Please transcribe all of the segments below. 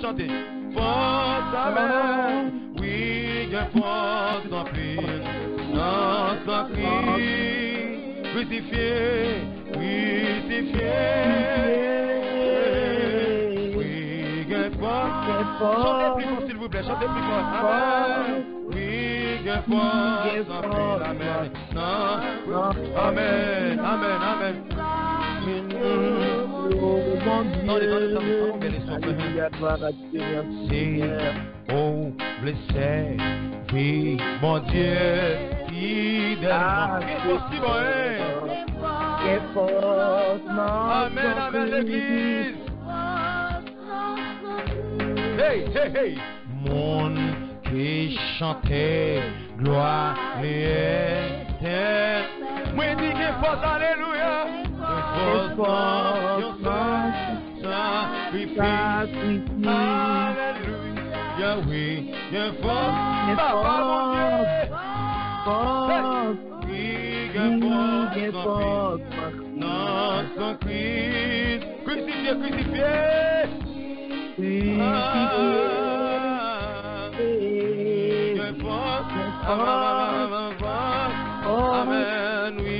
chantez. Force, amen. Oui, que force en Christ. Non, sans Christ. Crucifié. Oui, que force. Chantez plus fort, s'il vous plaît. Chantez plus fort. Amen. Oui, que force en Christ. Amen. Non. Amen. Amen. Oh, blessé, oui, mon Dieu, fidèlement. C'est possible, Amen, l'église. Hey. Mon qui chantait, gloire l'éternel. Moi, dis que force, alléluia. Sacrifice. Alléluia, oui, Papa, mon Dieu. Non, sans Christ. Crucifié. Amen, oui,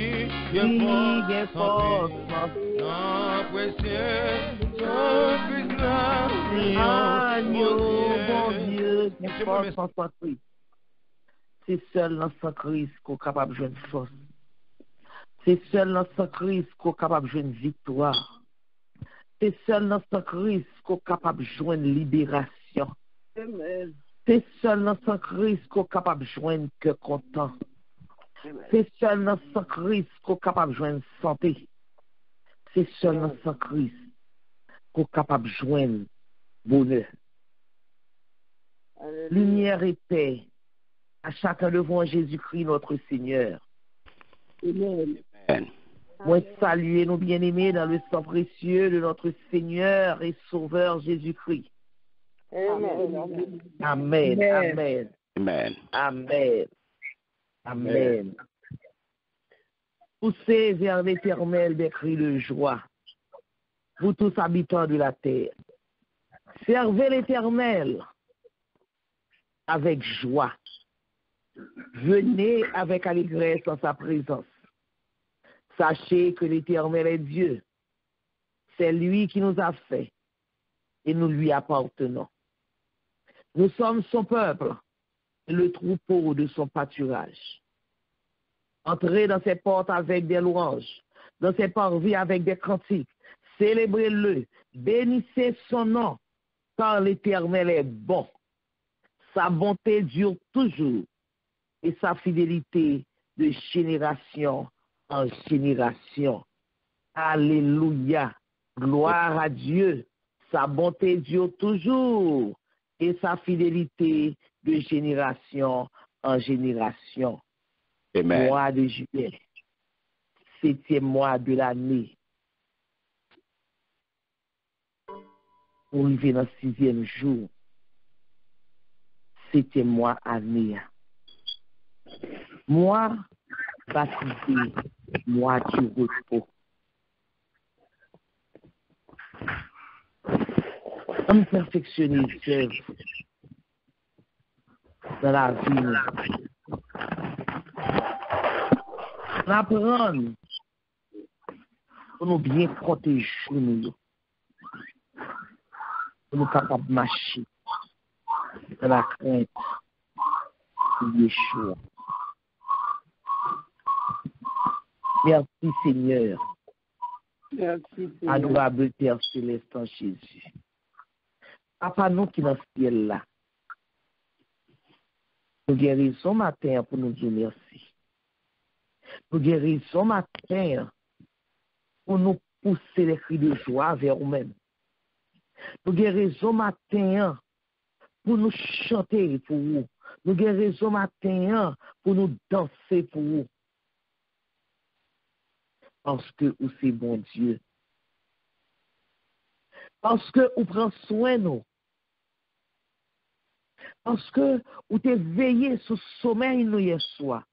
c'est seul dans ce Christ qu'on est capable de jouer une force. C'est seul dans ce Christ qu'on est capable de jouer une victoire. C'est seul dans ce Christ qu'on est capable de jouer une libération. C'est seul dans ce Christ qu'on est capable de jouer un cœur content. C'est seul dans ce Christ qu'on est capable de jouer une santé. C'est seul dans ce Christ qu'on est capable de jouer un bonheur. Lumière et paix à chacun devant Jésus-Christ notre Seigneur. Amen. Moi saluer nos bien-aimés dans le sang précieux de notre Seigneur et Sauveur Jésus-Christ. Amen. Poussez vers l'Éternel des cris de joie, vous tous habitants de la terre. Servez l'Éternel avec joie. Venez avec allégresse en sa présence. Sachez que l'Éternel est Dieu. C'est lui qui nous a fait et nous lui appartenons. Nous sommes son peuple, le troupeau de son pâturage. Entrez dans ses portes avec des louanges, dans ses parvis avec des cantiques. Célébrez-le, bénissez son nom, car l'Éternel est bon. Sa bonté dure toujours et sa fidélité de génération en génération. Alléluia. Gloire à Dieu. Sa bonté dure toujours et sa fidélité de génération en génération. Amen. Mois de juillet, 7e mois de l'année. On arrive dans le 6e jour, 7e mois année. Mois baptisé, mois du repos. On perfectionne les œuvres dans la vie. On apprend pour nous bien protéger nous. Pour nous capables de marcher dans la crainte de Yeshua. Merci Seigneur. Adorable Père Céleste en Jésus. Papa, nous qui dans ce ciel là, nous guérissons matin pour nous dire merci. Nous guérissons matin pour nous pousser les cris de joie vers nous-mêmes. Nous guérissons matin pour nous chanter pour vous. Nous guérissons matin pour nous danser pour vous. Parce que vous c'est bon Dieu. Parce que vous prenez soin de nous. Parce que vous t'es veillé sur le sommeil nous hier soir.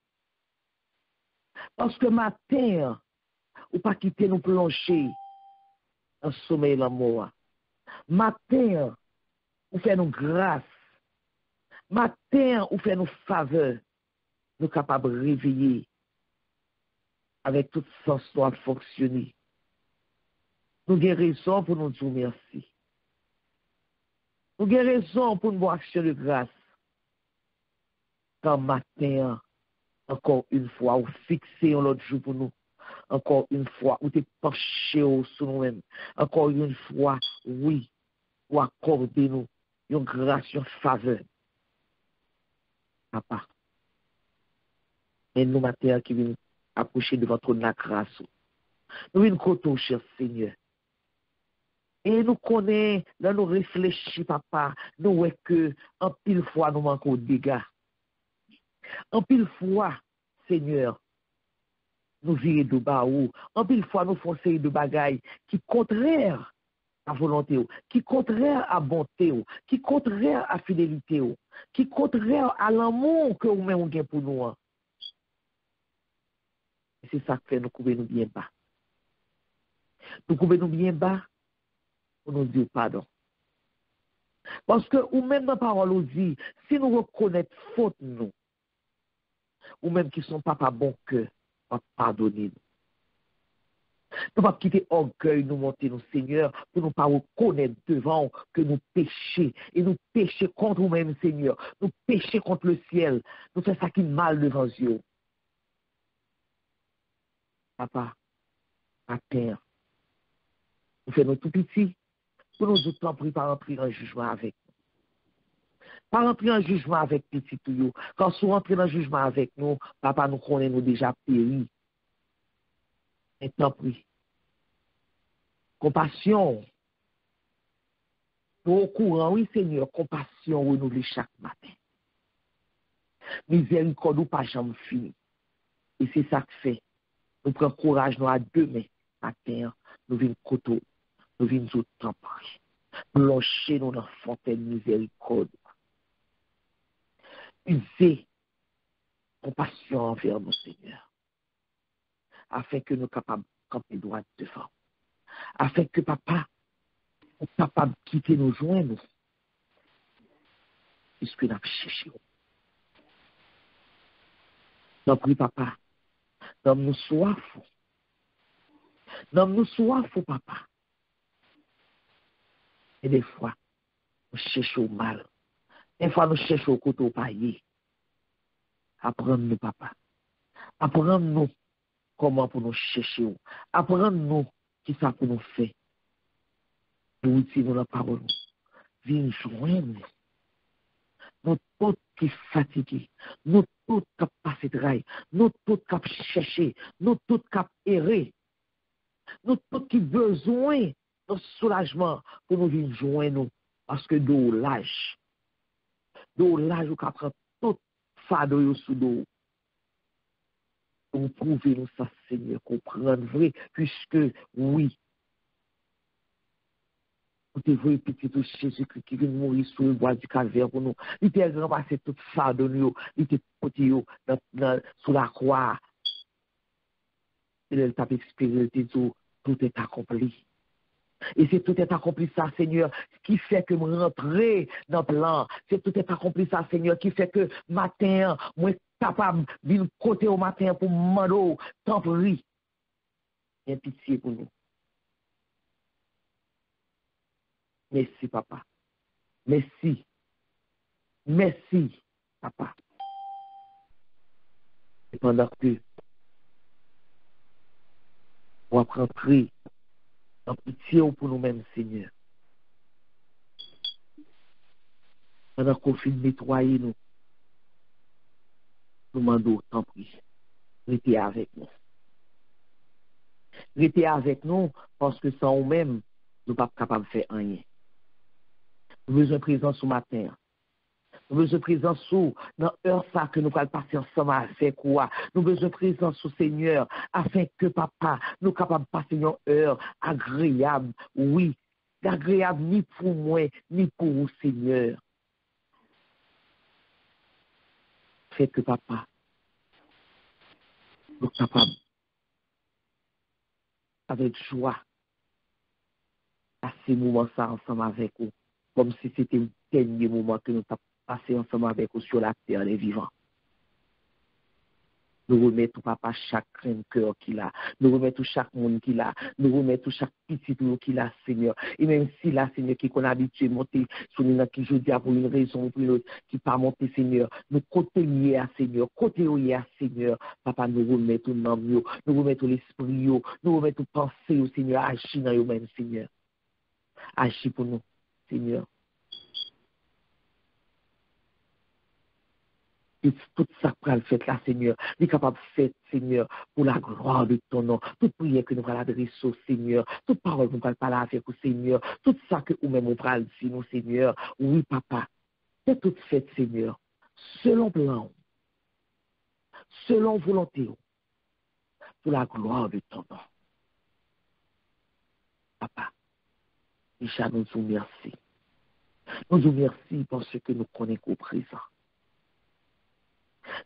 Parce que matin, vous pas quitter nous plonger dans le sommeil de la mort. Matin, ou fait nous grâce. Matin, ou fait nous faveur. Nous capables de réveiller avec toute sens de fonctionner. Nous avons raison pour nous dire merci. Nous avons raison pour nous action de grâce. Quand matin, encore une fois, ou fixé un autre jour pour nous. Encore une fois, ou t'es penché sur nous-mêmes. Encore une fois, oui, ou accorder nous une grâce, une faveur. Papa. Et nous, matin, qui viennent approcher de votre grâce. Nous venons côté, cher Seigneur. Et nous connaissons, là nous réfléchissons, papa, nous voyons que en pile fois nous manquons de dégâts. En pile fois, Seigneur, nous virons de bas ou. En pile fois nous faisons série de bagailles qui contraire à volonté, qui contraire à bonté, qui contraire à fidélité, qui contraire à l'amour que vous même avez pour nous. Et c'est ça que fait nous couper nous bien bas. Nous couper nous bien bas pour nous dire pardon. Parce que, ou même dans la parole, on dit, si nous reconnaissons faute nous, ou même qui sont papa bon cœur, on va pardonner nous. Nous ne pas quitter orgueil, nous monter nous, Seigneur, pour nous pas reconnaître devant que nous péchons. Et nous péchons contre nous-mêmes, Seigneur. Nous péchons contre le ciel. Nous faisons ça qui est mal devant Dieu. Papa, à terre, nous faisons tout petit. Pour nous autres, pris par entrer en jugement avec nous. Par entrer en jugement avec petit tout. Quand nous rentrons en jugement avec nous, papa nous connaît nous déjà péri. Maintenant, prie. Compassion. Nous au courant, oui Seigneur, compassion renouvelée chaque matin. Miséricorde ou pas jamais fini. Et c'est ça que fait. Nous prenons courage, nous à demain matin, nous venons côté, nous venons tout temps. Blancher nous dans la fontaine miséricorde. User compassion envers nous, Seigneur, afin que nous capables de camper droit devant. Afin que papa, nous capables de quitter nos joints, nous, puisque nous avons cherché. Nous prie, papa, donne-nous soif. Donne-nous soif, papa. Et des fois, nous cherchons mal. Des fois, nous cherchons au côté au paillet. Apprends-nous, papa. Apprends-nous comment pour nous chercher. Apprends-nous qui ça pour nous faire. Nous utilisons la parole. Viens joindre. Nous tous qui fatigués. Nous tous qui passent de rail. Nous tous qui chercher. Nous tous qui errer. Nous tous qui besoin de soulagement pour nous venir joindre. Parce que d'où l'âge. D'où l'âge où qu'on prend tout fardeau sous d'eau. Pour prouver nous ça, Seigneur, comprendre vrai, puisque, oui, vous devez petit tout Jésus-Christ qui vient mourir sur le bois du calvaire pour nous. Il était ramassé tout fardeau, il était porté sous la croix. Il a expérimenté tout est accompli. Et c'est tout est accompli ça, Seigneur, qui fait que je rentre dans le plan. C'est tout est accompli ça, Seigneur, qui fait que matin, moi, capable de côté au matin pour m'en tant pis. Il y a pitié pour nous. Merci, papa. Merci. Merci, papa. Et pendant que on va rentrer en pitié pour nous-mêmes, Seigneur. Pendant qu'on finit de nettoyer nous, nous demandons, tant pis, restez avec nous. Restez avec nous parce que sans nous-mêmes, nous ne sommes pas capables de faire rien. Nous avons besoin de présence ce matin. Nous avons besoin de présence dans l'heure ça que nous allons passer ensemble avec quoi. Nous avons besoin de présence au Seigneur afin que papa, nous sommes capables de passer une heure agréable. Oui, agréable ni pour moi, ni pour vous, Seigneur. Fait que papa, nous sommes capables avec joie passer ce moment ça ensemble avec vous. comme si c'était le dernier moment que nous avons passé ensemble avec vous sur la terre des vivants. Nous remettons, papa, chaque cœur qu'il a. Nous remettons chaque monde qu'il a. Nous remettons chaque petit lot qu'il a, Seigneur. Et même si là, Seigneur, qui qu'on a habitué à monter sur nous, qui je dis pour une raison ou pour une autre, qui pas monter, Seigneur. Nous côté lié à Seigneur. Côté lié à Seigneur. Papa, nous remettons l'âme, nous remettons l'esprit, nous remettons pensée au Seigneur. Agis dans nous-mêmes, Seigneur. Agis pour nous, Seigneur. Et tout ça pour le faire là, Seigneur, il est capable de faire, Seigneur, pour la gloire de ton nom. Toute prière que nous allons adresser au Seigneur, toute parole que nous allons parler avec au Seigneur, tout ça que nous-mêmes nous allons dire, nous, Seigneur. Oui, papa, c'est tout fait, Seigneur, selon plan, selon volonté, pour la gloire de ton nom. Papa, déjà nous vous remercions. Nous vous remercions parce que nous connaissons au présent.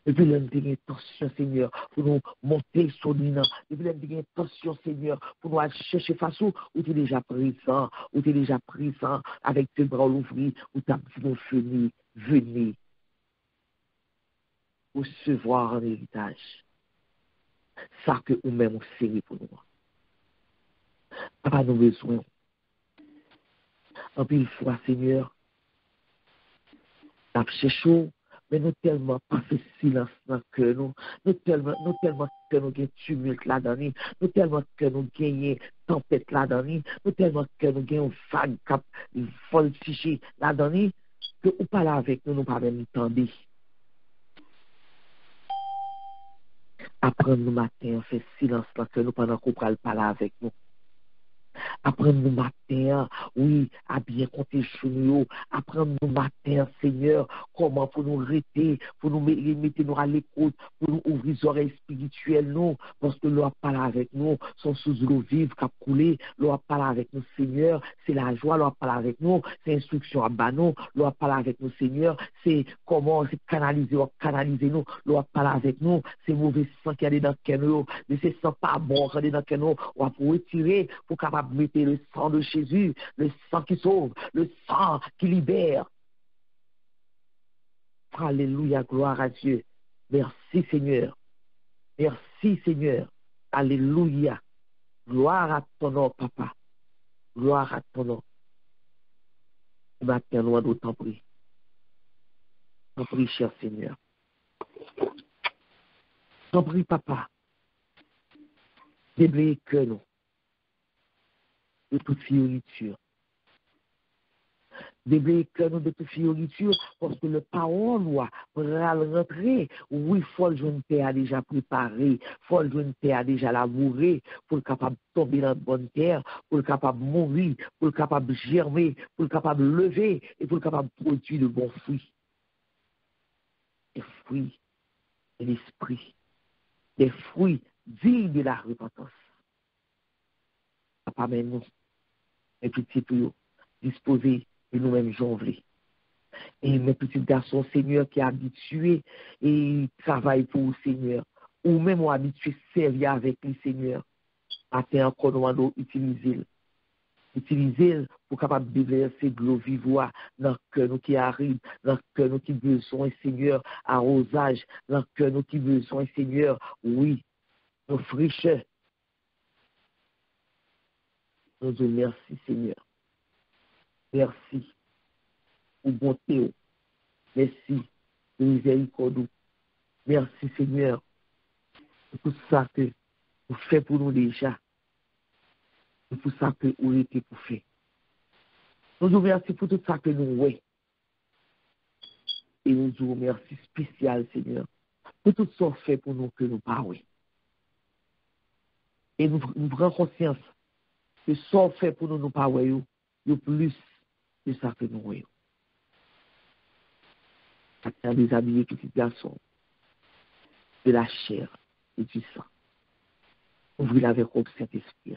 Depuis l'intérêt intention, Seigneur, pour nous monter sur nous. Depuis l'intérêt intention, Seigneur, pour nous aller chercher face où tu es déjà présent, avec tes bras ouverts, où tu as dit, venez, recevoir un héritage. Ça que nous-mêmes, c'est pour nous. Papa, nous besoin. En plus, fois, Seigneur, tu as cherché. Mais nous tellement pas fait silence dans le cœur, nous tellement que nous avons tumulte là-dedans, nous tellement que nous avons tempête là-dedans, nous tellement que nous avons vague cap, voltige là-dedans, que nous parlons avec nous, nous pas même entendre. Apprendre nous matin, faire silence dans le cœur, nous pendant qu'on parle avec nous. Apprendre nous matin, oui, à bien compter sur nous. Apprendre nous matin, Seigneur, comment pour nous arrêter, pour nous mettre nous à l'écoute, pour nous ouvrir les oreilles spirituelles, nous, parce que l'eau parle avec nous, son sous l'eau vive qui a coulé, l'eau parle avec nous, Seigneur, c'est la joie, l'eau parle avec nous, c'est instruction à banon, l'eau parle avec nous, Seigneur, c'est comment c'est canaliser nous, l'eau parle avec nous, c'est mauvais sang qui est dans le cœur, mais c'est sang pas bon qui est dans le cœur, on va retirer pour capable mettre le sang de Jésus, le sang qui sauve, le sang qui libère. Alléluia, gloire à Dieu. Merci Seigneur. Merci Seigneur. Alléluia. Gloire à ton nom, papa. Gloire à ton nom. Matin, nous t'en prie. T'en prie, cher Seigneur. T'en prie, papa. Déblaye que nous. De toute fioriture. Déblaye que nous de toute fioriture, parce que le parole doit rentrer. Oui, faut le jeune terre a déjà préparé, faut le jeune terre a déjà labouré, pour le capable de tomber dans la bonne terre, pour le capable de mourir, pour le capable de germer, pour le capable de lever, et pour le capable de produire de bons fruits. Des fruits de l'esprit, des fruits dignes de la repentance. Papa, mais nous, mes petits peu disposés de nous-mêmes jonglés. Et mes petits garçons, Seigneur, qui est habitué et travaille pour le Seigneur, ou même habitué à servir avec le Seigneur, matin encore nous allons utiliser pour capable de déverser de l'eau vive dans le cœur nous qui arrive, dans le cœur nous qui besoin, Seigneur, arrosage, dans le cœur nous qui besoin, Seigneur, oui, nos fraîcheurs. Nous disons merci, Seigneur. Merci pour bonté. Merci pour miséricorde. Merci, Seigneur, pour tout ça que vous faites pour nous déjà. Et pour ça que vous êtes pour faire. Nous vous remercions pour tout ça que nous voyons. Et nous vous remercions spécial, Seigneur, pour tout ça fait pour nous que nous parlons. Et nous prenons conscience que ça fait pour nous parlons, il plus de ça que nous voyons. À déshabiller petits garçons de la chair et du sang. Ouvrez avec le Saint-Esprit,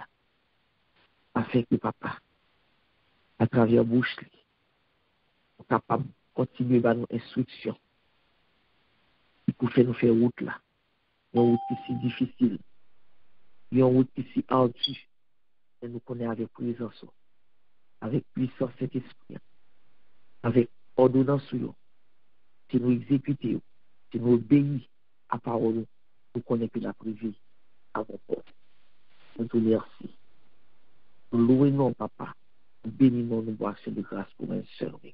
afin que papa, à travers bouche, soit capable de continuer à nos instructions pour faire nous faire route là. Une route qui est si difficile, une route qui est si ardue, et nous connaissons avec présence, avec puissance Saint-Esprit. avec ordonnance sur eux. Si nous exécutons, si nous obéissons à parole, nous connaissons que la privée à vos portes. Nous te remercions. Nous louons, papa. Nous bénissons nos actions de grâce pour un servir.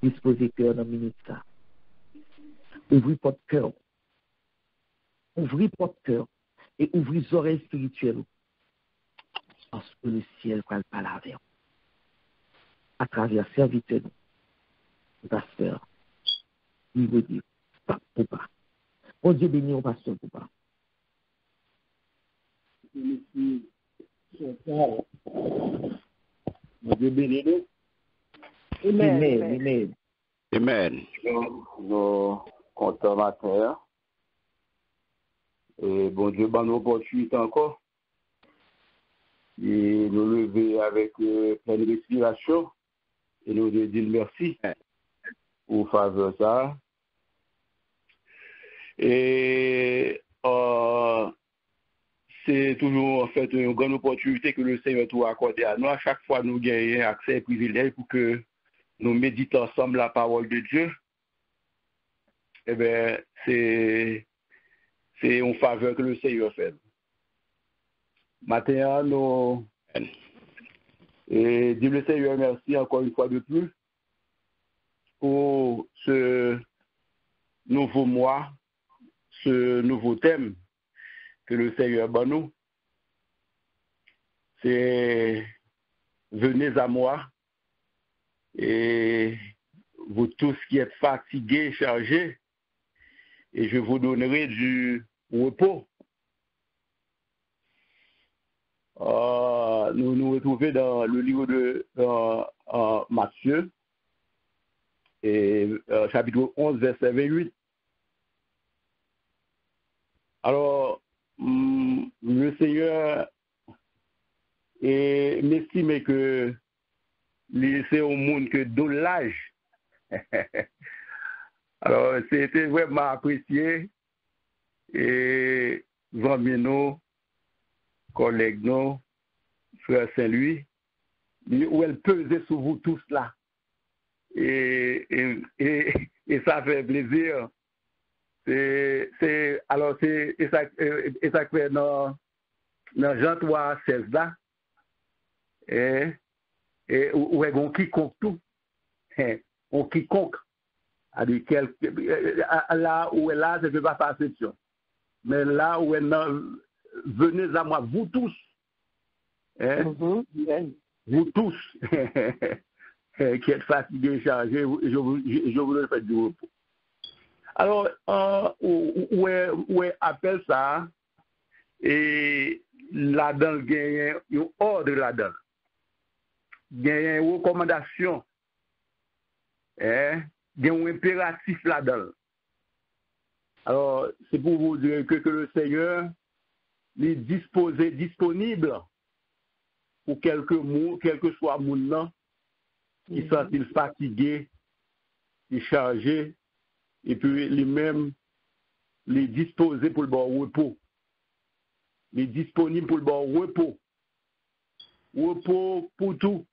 Disposez cœur dans le ministère. Ouvrez votre cœur. Ouvrez votre cœur et ouvrez les oreilles spirituelles. Parce que le ciel va parler avec vous. À travers serviteur, pasteur, il veut dire, papa. Mon Dieu bénit au pasteur, papa. Mon Dieu bénit nous. Amen. Amen. Nous comptons matin. Et bon Dieu, nous opportunité encore. Et nous lever avec pleine respiration. Et nous dire merci pour faveur ça. Et c'est toujours en fait une grande opportunité que le Seigneur nous accorde à nous. À chaque fois, nous gagnons accès et privilège pour que nous méditons ensemble la parole de Dieu. Eh bien, c'est une faveur que le Seigneur fait. Maintenant, nous et dis le Seigneur merci encore une fois de plus pour ce nouveau mois, ce nouveau thème que le Seigneur bat nous. C'est venez à moi et vous tous qui êtes fatigués, chargés, et je vous donnerai du repos. Nous nous retrouvons dans le livre de Matthieu, et, chapitre 11, verset 28. Alors, le Seigneur m'estime que c'est au monde que de l'âge. Alors, c'était vraiment apprécié. Et amis, collègues, frère Saint-Louis, où elle pesait sur vous tous là. Et ça fait plaisir. Alors, c'est ça fait dans Jean 3, 16 là. Et où est on quiconque tout. On quiconque. Là où est là, je ne peux pas faire exception. Mais là où est venez à moi, vous tous. Vous tous qui êtes fatigués, chargés, je vous le fais du repos. Alors, où est appelle ça, et là-dedans, il y a un ordre là-dedans. Il y a une recommandation. Il y a un impératif là-dedans. Alors, c'est pour vous dire que le Seigneur est disponible pour quel que soit mon nom, qui sont-ils fatigués, qui chargés, et puis lui-même, les disposés pour le bon repos. Les disponibles pour le bon repos. Repos pour tout.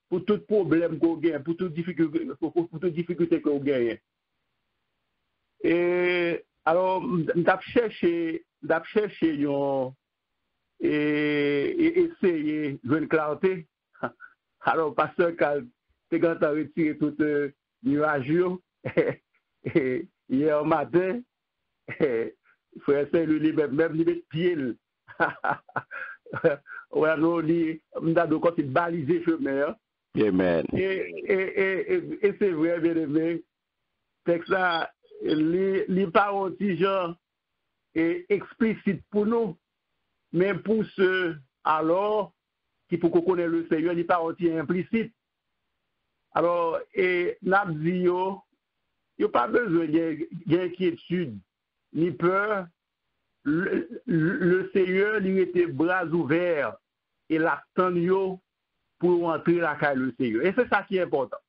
Pour tout problème qu'on gagne, pour toute difficulté qu'on gagne. Et alors, d'ap chercher et essayer de jouer une clarté. Alors, pasteur, quand tu as retiré tout nuage, et hier matin, frère Saint-Louis, même les pieds. Ouais, nous, on a donc balisé le chemin. Amen. Et c'est vrai, bien aimé, c'est que ça, les parents, genre, explicite pour nous, mais pour ceux, alors, qui pour qu'on connaisse le Seigneur, les parents implicites. Alors, et Nabdi, il n'y a pas besoin d'inquiétude, ni peur. Le Seigneur lui était bras ouverts et l'attend pour entrer la caille le Seigneur. Et c'est ça qui est important.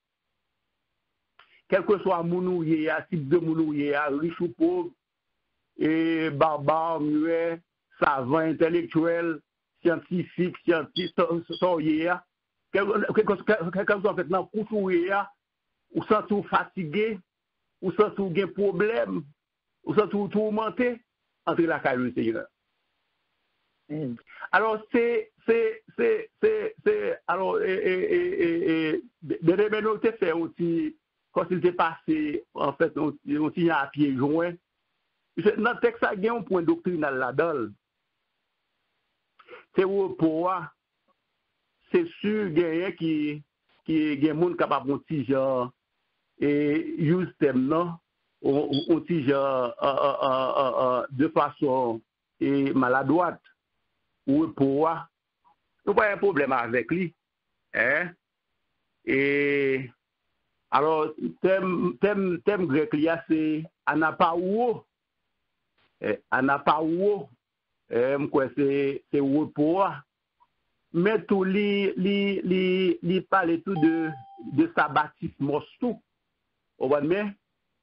Quel que soit mounouye, type de mounouye, riche ou pauvre, et barbare, muet, savant, intellectuel, scientifique, quelque chose en fait dans couture ou sans tout fatigué ou sans tout gain problème ou sans tout tourmenté entre la caille du Seigneur. Alors alors nous te fait aussi quand il était passé en fait on tient à pied joint dans le texte ça il y a un point doctrinal là-dedans. C'est pour c'est sûr gagnant qui gagne monde capable de petit genre et use thème non on petit genre de façon et maladroite ou pour nous pas un problème avec lui hein et alors thème grec là c'est anapao quoi c'est repos mais tout li parle tout de sabbatisme tout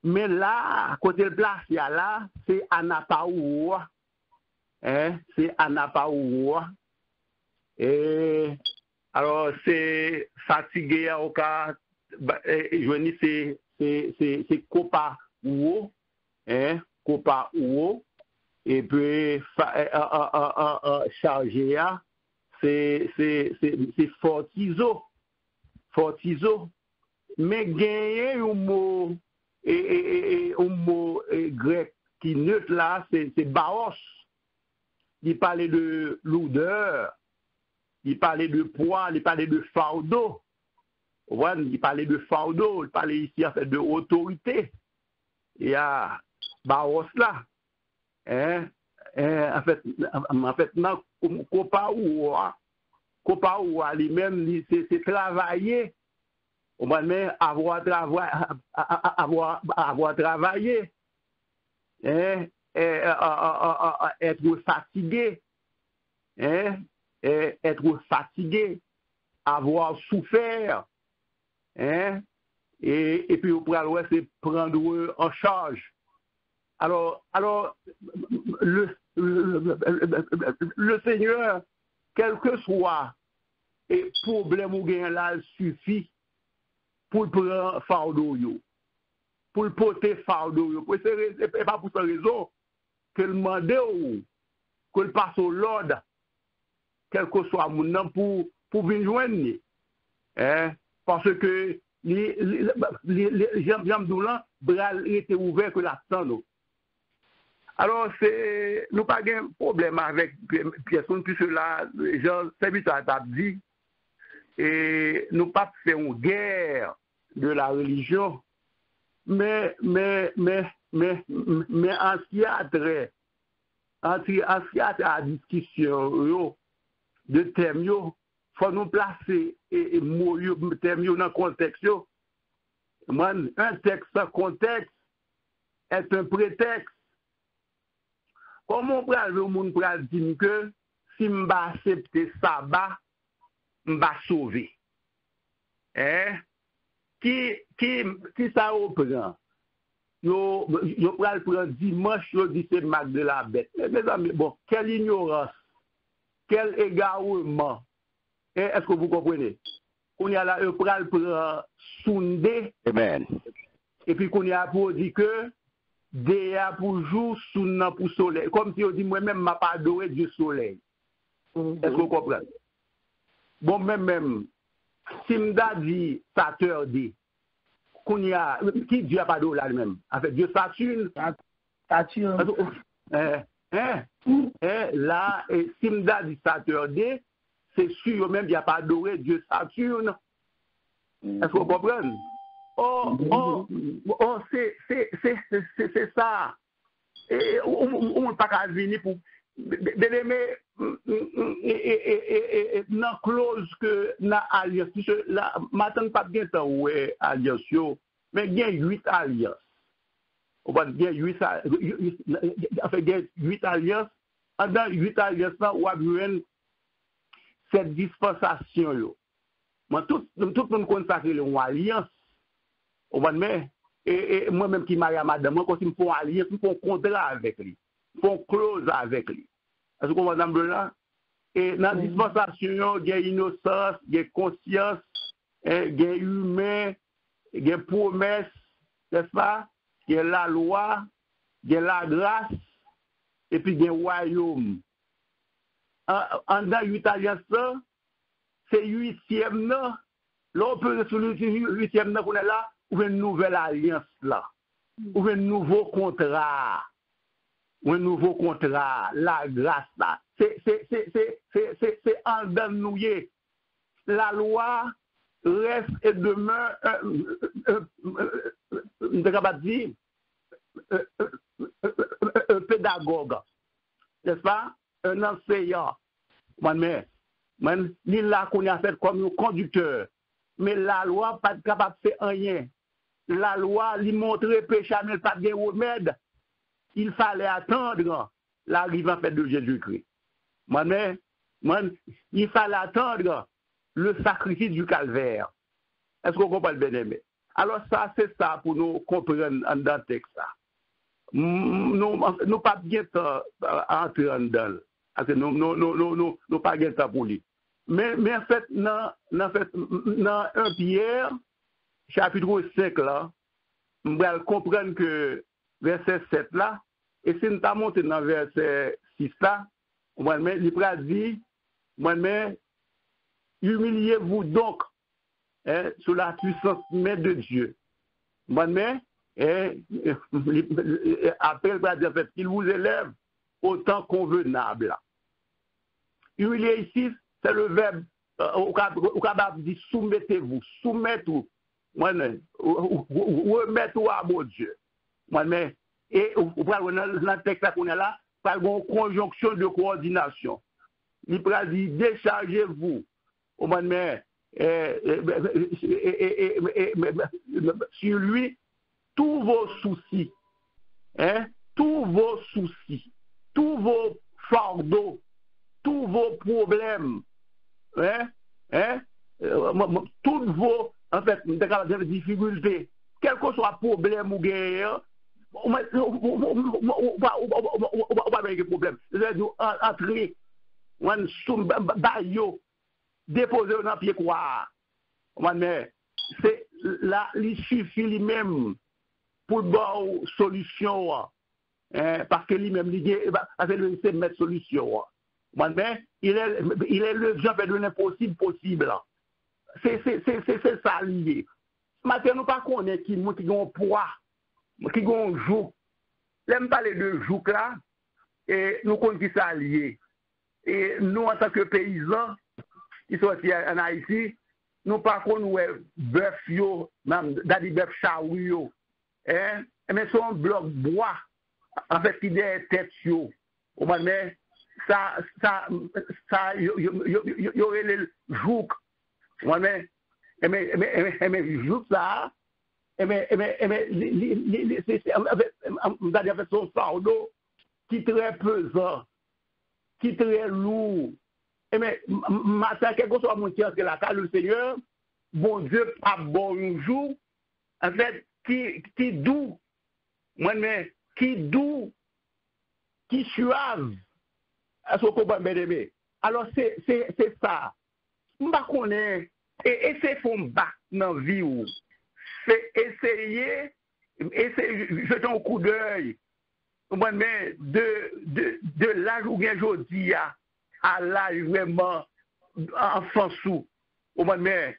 mais là côté le place il y a là c'est anapao c'est anapao et alors c'est fatigué au cas je dis c'est copa ou copa ou et puis chargé c'est fortizo mais gagner un mot grec qui neutre là c'est baos. Il parlait de lourdeur, il parlait de poids, il parlait de fardeau. Il parlait de fardeau, il parlait ici en fait de autorité. Il y a baos là. En fait non copa ou lui-même c'est travailler. Mais avoir travaillé. Être fatigué, avoir souffert, et puis au préalable, c'est prendre en charge. Alors le Seigneur, quel que soit le problème ou gain là, suffit pour le prendre fardeau, pour le porter fardeau. C'est pas pour cette raison que le demande que le passe au l'ordre, quel que soit mon nom, pour venir joindre. Parce que les gens d'Oulan, bral était ouvert que l'attend. Alors, nous pas de problème avec personne, puisque là, Jean Serviteur a dit, et nous pas fait une guerre de la religion, mais en ce qui a trait à la discussion de thème, il faut nous placer et mots thème dans le contexte. Un texte sans contexte est un prétexte. Comment on peut le monde dire que si je vais accepter sabbat, je vais sauver? Qui ça reprend? Yo pral prend dimanche, yo dit c'est marque de la bête. Mes amis, bon, quelle ignorance, quel égarement. Est-ce que vous comprenez? On y a là, yo pral prend Sunday. Amen. Et puis qu'on y a pour dire que Déa pour jour, Sunna pour soleil. Comme si on dit moi-même, m'a pas adoré Dieu soleil. Est-ce que vous comprenez? Bon, même, si m'da dit Saturday, qui Dieu a pas d'eau là lui-même? En fait, Dieu Saturne. Là, si m'da dit Saturday, c'est sûr même qu'il n'y a pas adoré Dieu Saturne. Est-ce que vous comprenez? C'est ça. Et on ne peut pas venir pour dans clause que na alliance là maintenant pas bien temps ouais alliance mais il y a 8 alliances. On va dire 8 alliances. Dans 8 alliances là on va voir cette dispensation yo. Moi tout le monde consacre une alliance. On va dire et moi-même qui marie à madame, moi quand il me font alliance, il me font contrat avec lui. Font clause avec lui. Est-ce qu'on va dans là? Et dans la dispensation, il y a innocence, il y a conscience, il y a humain, il y a promesse, n'est-ce pas? Il y a la loi, il y a la grâce, et puis il y a le royaume. En dans 8 alliances, c'est 8e, là, on peut sur le 8e qu'on est là, ou une nouvelle alliance là, ou un nouveau contrat. La grâce là. C'est en dedans nous. La loi reste et demeure un pédagogue, n'est-ce pas? Un enseignant. Ni là qu'on a fait comme un conducteur. Mais la loi pas capable de faire rien. La loi lui montrer péché, mais pas de remède. Il fallait attendre l'arrivée en fait de Jésus-Christ. Il fallait attendre le sacrifice du calvaire. Est-ce qu'on comprend le bien-aimé? Alors ça, c'est ça pour nous comprendre dans le texte. Nous pas bien entrer en dedans. Nous pas bien temps pour lui. Mais en fait, dans 1 Pierre, chapitre 5, là, on va comprendre que verset 7 là, et si nous avons monté dans verset 6 là, il va dire, humiliez-vous donc sous la puissance même de Dieu. Après, il va dire qu'il vous élève autant convenable. Humilier ici, c'est le verbe, au capable de dire soumettez-vous, soumettez-vous, remettez-vous à mon Dieu. Et dans le texte qu'on est là, par une conjonction de coordination. Il va dire déchargez-vous, sur lui, tous vos soucis, tous vos fardeaux, tous vos problèmes, toutes vos difficultés, quel que soit le problème ou guerre, on va avoir des problèmes. C'est-à-dire, entrer, déposer dans le pied quoi. C'est là, il suffit lui-même pour avoir une solution. Parce que lui-même, il sait mettre solution. Il est le genre de l'impossible possible. C'est ça lié. Maintenant, nous ne connaissons pas qui ont un poids, qui ont un joug. L'aime parler de joug là, et nous connaissons qui ça lié. Et nous, en tant que paysans, qui sont en Haïti, nous ne connaissons pas bœuf, même bœuf chaoui, mais c'est un bloc bois, en fait, qui est tête. Mais ça, il y aurait le joug. Mais joug ça, c'est son fardeau qui est très pesant, qui est très lourd. Mais matin, quel que soit mon cœur, que la cas le Seigneur, bon Dieu, pas bon un jour, en fait, qui doux, qui suave, à ce qu'on va m'aider. Alors, c'est ça. Je ne connais pas. Et c'est font battre dans la vie. C'est essayer, jeter un coup d'œil, de l'âge où bien aujourd'hui à l'âge vraiment enfant sous. Moi-même,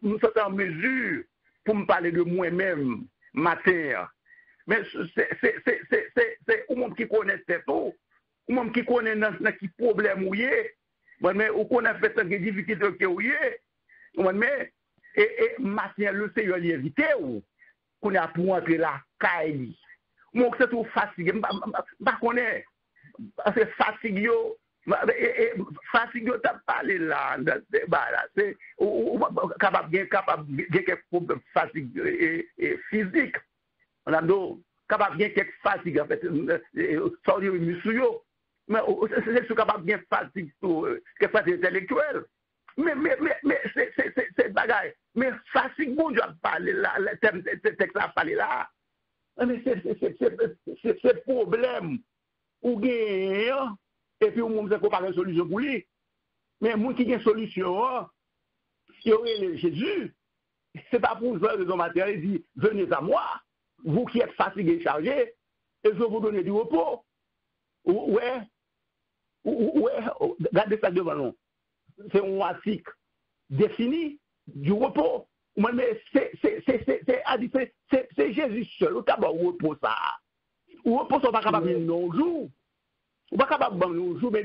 nous sommes en mesure pour me parler de moi-même matin. Mais c'est au monde qui connaît tout, au monde qui connaît dans qui problème où il est, mais où qu'on a fait des difficultés où il est, mais et matin le Seigneur l'invité ou qu'on a pour entrer la caille. Moi c'est tout fatigué, pas connaît, c'est fatigué. Fatigue t'as parlé là dans débat là c'est capable quelques problèmes fatigue et physique on a donc capable bien quelques fatigue en fait sortir muscle mais c'est capable bien fatigue que fatigue intellectuelle mais c'est bagaille mais fatigue bon Dieu parler là le texte a parlé là mais c'est problème ou gagne, et puis on ne pas une solution pour lui. Mais moi qui ai une solution, il y aurait Jésus. Ce n'est pas pour vous raison matérielle, il dit, venez à moi, vous qui êtes fatigués et chargés, et je vais vous donner du repos. Ouais, regardez ça devant nous. C'est un article défini du repos. Mais c'est Jésus seul. Ou d'abord, repos ça. Ou repos, on ne pas capable de nos jours. On ne pas capable de nos jours, mais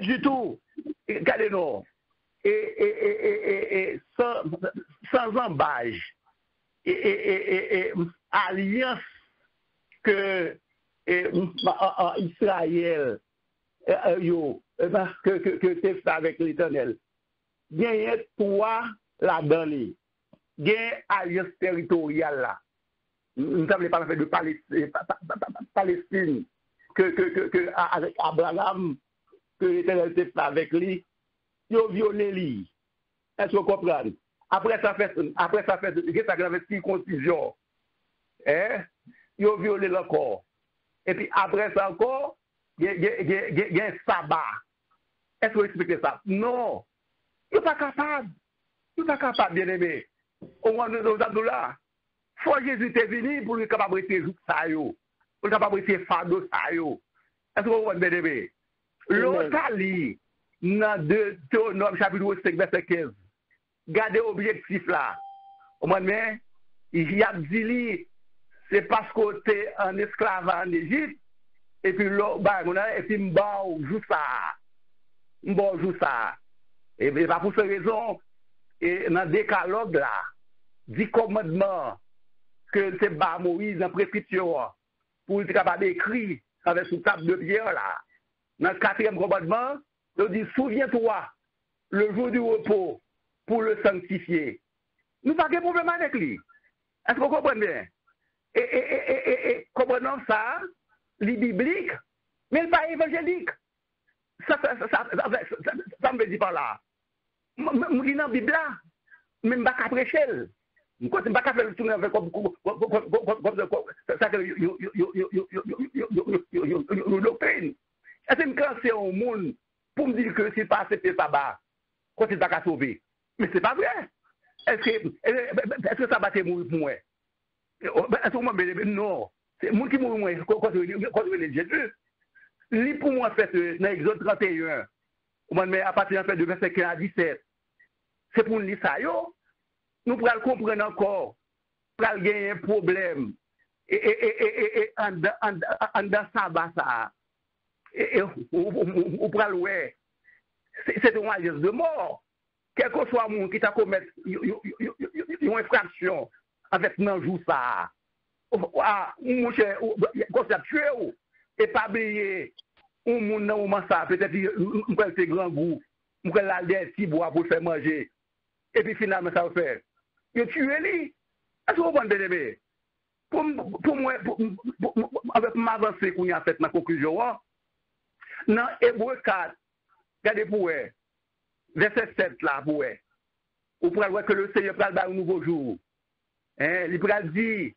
du tout. Regardez-nous. Et sans embâche et alliance que Israël que tu fait avec l'Éternel. Il y a trois là-dedans. Il y a alliance territoriale là. Nous ne savons pas le fait de Palestine que avec Abraham que l'Éternel fait avec lui. Ils ont violé lui. Est-ce que vous comprenez? Après ça fait circoncision. Ils ont violé encore. Et puis après ça encore, il y a un sabbat. Est-ce que vous expliquez ça? Non. Ils ne sont pas capables. Ils ne sont pas capables, bien aimé. Au moins, nous avons là. Il faut que Jésus est venu pour lui capable de faire ça. Pour lui capable de faire fardeau ça. Est-ce que vous comprenez, bien aimé? L'Italie, dans Deutéronome chapitre 5, verset 15. Gardez l'objectif là. Au moins, il y a dit, c'est parce qu'on était en esclave en Égypte, et puis m'bon joue ça. Et bien, pas pour cette raison, et dans le décalogue là, 10 commandements que c'est bas Moïse en prescription, pour être capable d'écrire avec sous table de pierre là. Dans le 4e commandement, il dit, souviens-toi, le jour du repos, pour le sanctifier. Nous n'avons pas de problème avec lui. Est-ce que vous comprenez bien? Et comprenons ça, les bibliques, mais pas évangélique. Ça me dit par là. Je lis dans la Bible là, mais je ne vais pas prêcher. Je ne vais pas faire le tour avec comme ça que nous doctrine. Est-ce que quand c'est au monde pour me dire que si pas accepter ça, quand c'est pas sauver? Mais c'est pas vrai. Est-ce que ça va te mourir pour moi? Est-ce que moi, non. C'est moi qui mourir quand je vais Jésus. Lis pour moi, fait, dans Exode 31, à partir de verset 15 à 17, c'est pour nous lire ça, yo. Nous pourrons comprendre encore, pour gagner un problème, et en dans sabbat, ça, et on pourra le voir. C'est une alliance de mort. Quel que soit le monde qui t'a commis une infraction avec un jour ça, mon cher, quand ça tué, et pas oublier, un monde dans moment ça, peut-être on peut faire grand goût, on peut aller des petits bois pour faire manger, et puis finalement ça va faire. Il tue lui. Est-ce que vous comprenez, bébé? Pour moi, avec m'avancer qu'on y a fait ma conclusion, dans Hébreu 4, regardez pour eux, verset 7 là, pour eux, vous pourrez voir que le Seigneur parle d'un nouveau jour. Il pourra dire,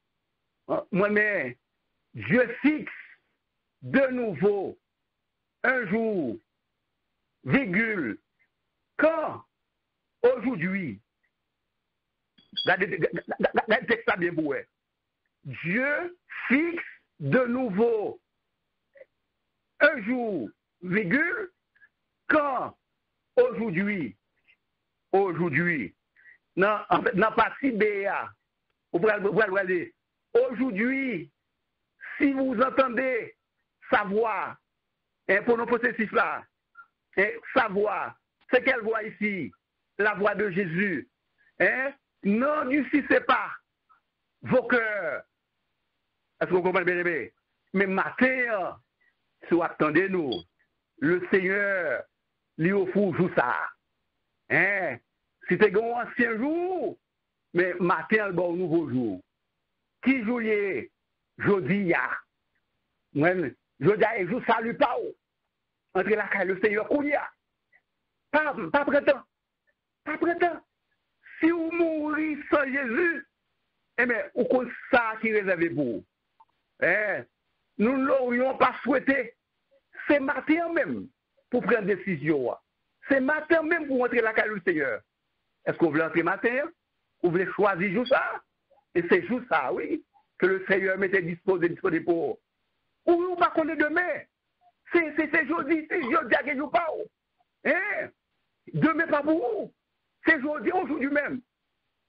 moi-même, je fixe de nouveau un jour, virgule, quand aujourd'hui, regardez le texte bien pour eux. Dieu fixe de nouveau un jour, virgule, quand aujourd'hui, dans la partie BA, vous pouvez aller, aujourd'hui, si vous entendez sa voix, pour nos possessifs là, sa voix, c'est quelle voix ici? La voix de Jésus. N'endurcissez pas vos cœurs. Est-ce que vous comprenez bien, bien? Mais matin, si vous attendez-nous, le Seigneur lui offre jour ça. C'était un ancien jour, mais matin, le bon nouveau jour. Qui joue jeudi, ya? Jeudi, et jour salut pas. Entre la caille, le Seigneur, Kouya. Pas prétend. Pas prétend. Si vous mourrez sans Jésus, eh bien, vous connaissez ça qui est réservé pour vous. nous ne l'aurions pas souhaité. C'est matin même pour prendre décision. C'est matin même pour entrer la caille du Seigneur. Est-ce qu'on veut entrer matin? Ou voulez choisir jour ça? Et c'est jour ça, oui, que le Seigneur m'était disposé pour. Ou pas qu'on est demain. C'est jeudi, c'est jeudi à jour pas. Hein? Demain pas pour vous. C'est jeudi, aujourd'hui même.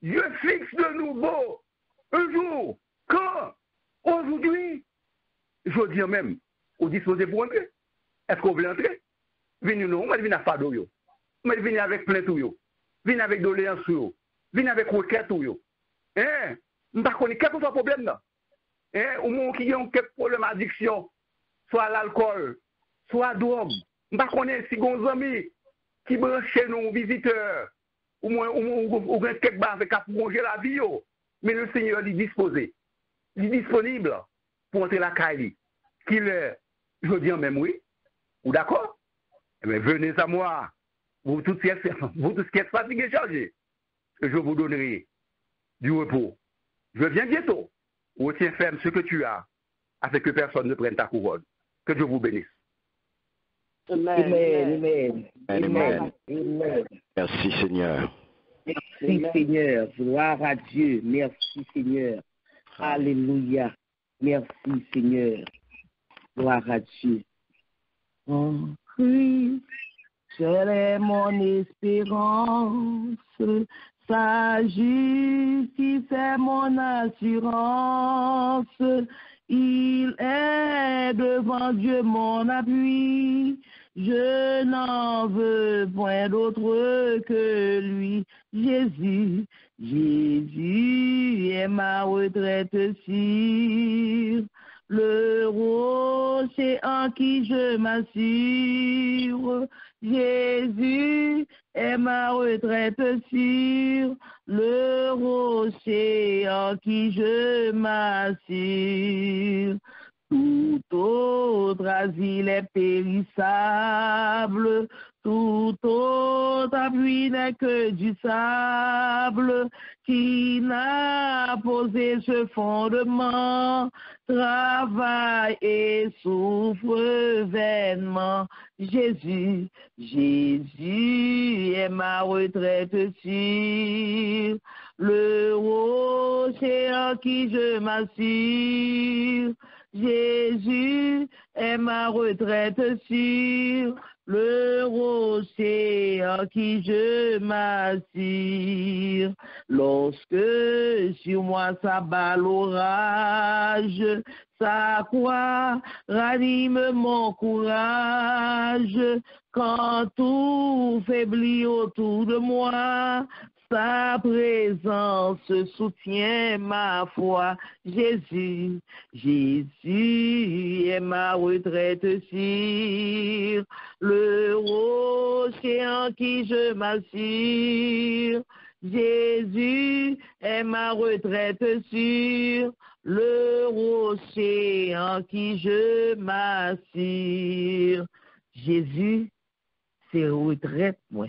Dieu fixe de nouveau un jour. Quand? Aujourd'hui. Jeudi même. Vous disposez pour entrer? Est-ce qu'on veut entrer? Venez nous, on va venir à Fado. On va venir avec plainte. Venez avec doléance. Venez avec requête. Hein? Je ne sais pas quel que soit le problème. Hein? Au moment qui a quelques problèmes d'addiction, soit l'alcool, soit la drogue. Je ne sais pas si vous avez des amis qui branchent chez nous, visiteurs, ou quelques barres avec à prolonger la vie. Mais le Seigneur est disposé. Il est disponible pour entrer la caille. Qu'il est, je dis même oui. Ou d'accord? Eh bien, venez à moi. Vous tous qui êtes fatigués, chargés. Je vous donnerai du repos. Je viens bientôt. Retiens ferme ce que tu as, afin que personne ne prenne ta couronne. Que Dieu vous bénisse. Amen. Amen. Merci Seigneur. Merci Seigneur. Gloire à Dieu. Merci Seigneur. Alléluia. Merci Seigneur. Gloire à Dieu. En Christ, seul est mon espérance. Sa justice est mon assurance. Il est devant Dieu mon appui. Je n'en veux point d'autre que lui. Jésus est ma retraite sûre. Le rocher en qui je m'assure. Jésus est ma retraite sûre. Le rocher en qui je m'assure. Tout autre asile est périssable, tout autre appui n'est que du sable, qui n'a posé ce fondement, travaille et souffre vainement. Jésus est ma retraite sûre, le rocher en qui je m'assure. Jésus est ma retraite sûre, le rocher en qui je m'assure. Lorsque sur moi s'abat l'orage, sa croix ranime mon courage. Quand tout faiblit autour de moi, sa présence soutient ma foi. Jésus est ma retraite sûre, le rocher en qui je m'assure. Jésus est ma retraite sûre, le rocher en qui je m'assure. Jésus, c'est retraite, moi.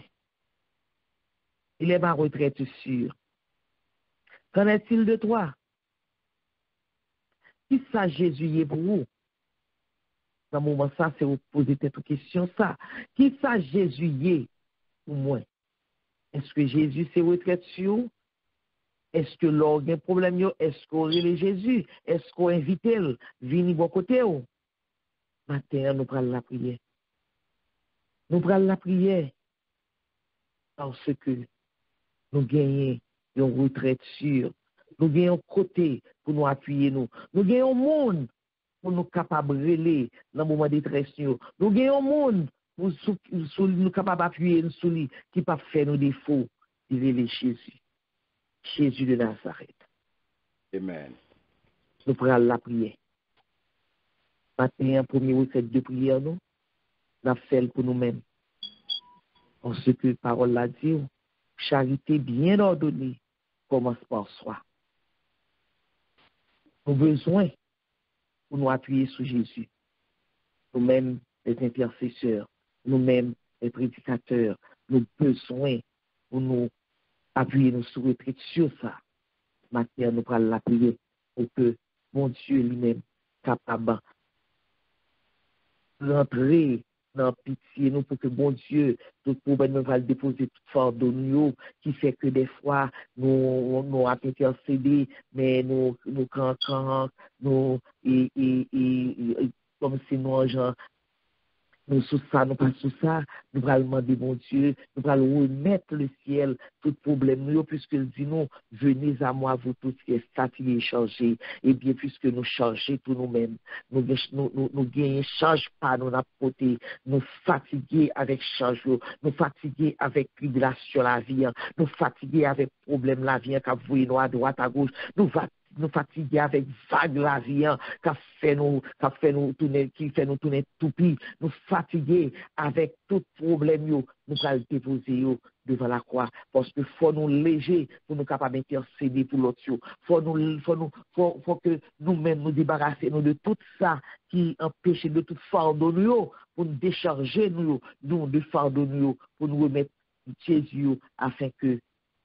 Il est ma retraite sûre. Qu'en est-il de toi? Qui ça Jésus est pour vous? Dans ce moment, ça, c'est vous poser cette question, ça. Qui ça Jésus est pour moi? Est-ce que Jésus c'est retraite sûre? Est-ce que l'on a un problème? Est-ce qu'on relève Jésus? Est-ce qu'on invite elle? Venez bon côté. Maintenant, nous prenons la prière. Nous prenons la prière parce que nous gagnons une retraite sûre. Nous gagnons un côté pour nous appuyer. Nous gagnons un monde pour nous capables de relayer dans le moment de détresse. Nous gagnons un monde pour nous capables d'appuyer sur lui qui ne peut pas faire nos défauts. Il est Jésus. Jésus de Nazareth. Amen. Nous prenons la prière. Maintenant, premier recette de prière, nous avons fait pour nous-mêmes. Parce que la parole l'a dit, charité bien ordonnée commence par soi. Nous avons besoin pour nous appuyer sur Jésus. Nous-mêmes, les intercesseurs, nous-mêmes, les prédicateurs, nous avons besoin pour nous appuyer nous sur retraite sur ça. Maintenant, nous prenons la prière pour que mon Dieu lui-même capable rentrer dans pitié nous pour que bon Dieu, tout problème nous va le déposer tout fardeau nous, qui fait que des fois nous a intercédé, mais nous comme si nous gens nous sous ça, nous pas sous ça, nous allons demander bon Dieu, nous allons remettre le ciel, tout problème nous, puisque il dit nous, venez à moi, vous tous qui êtes fatigués et chargés, et bien puisque nous chargés pour nous-mêmes, nous gagnons, charge pas, nous n'apporter, nous fatigués avec charge, nous fatigués avec tribulation la vie, nous fatigués avec problème la vie, quand vous voyez nous à droite, à gauche, nous fatigués avec vague la vie, qui fait nous tourner toupie, nous fatigués avec tout problème, nous allons déposer devant la croix, parce que faut nous léger pour nous capables d'intercéder pour l'autre. Faut que nous-mêmes nous débarrasser de tout ça qui empêche de tout fardeau nous, pour nous décharger nous de fardeau nous, pour nous remettre Jésus afin que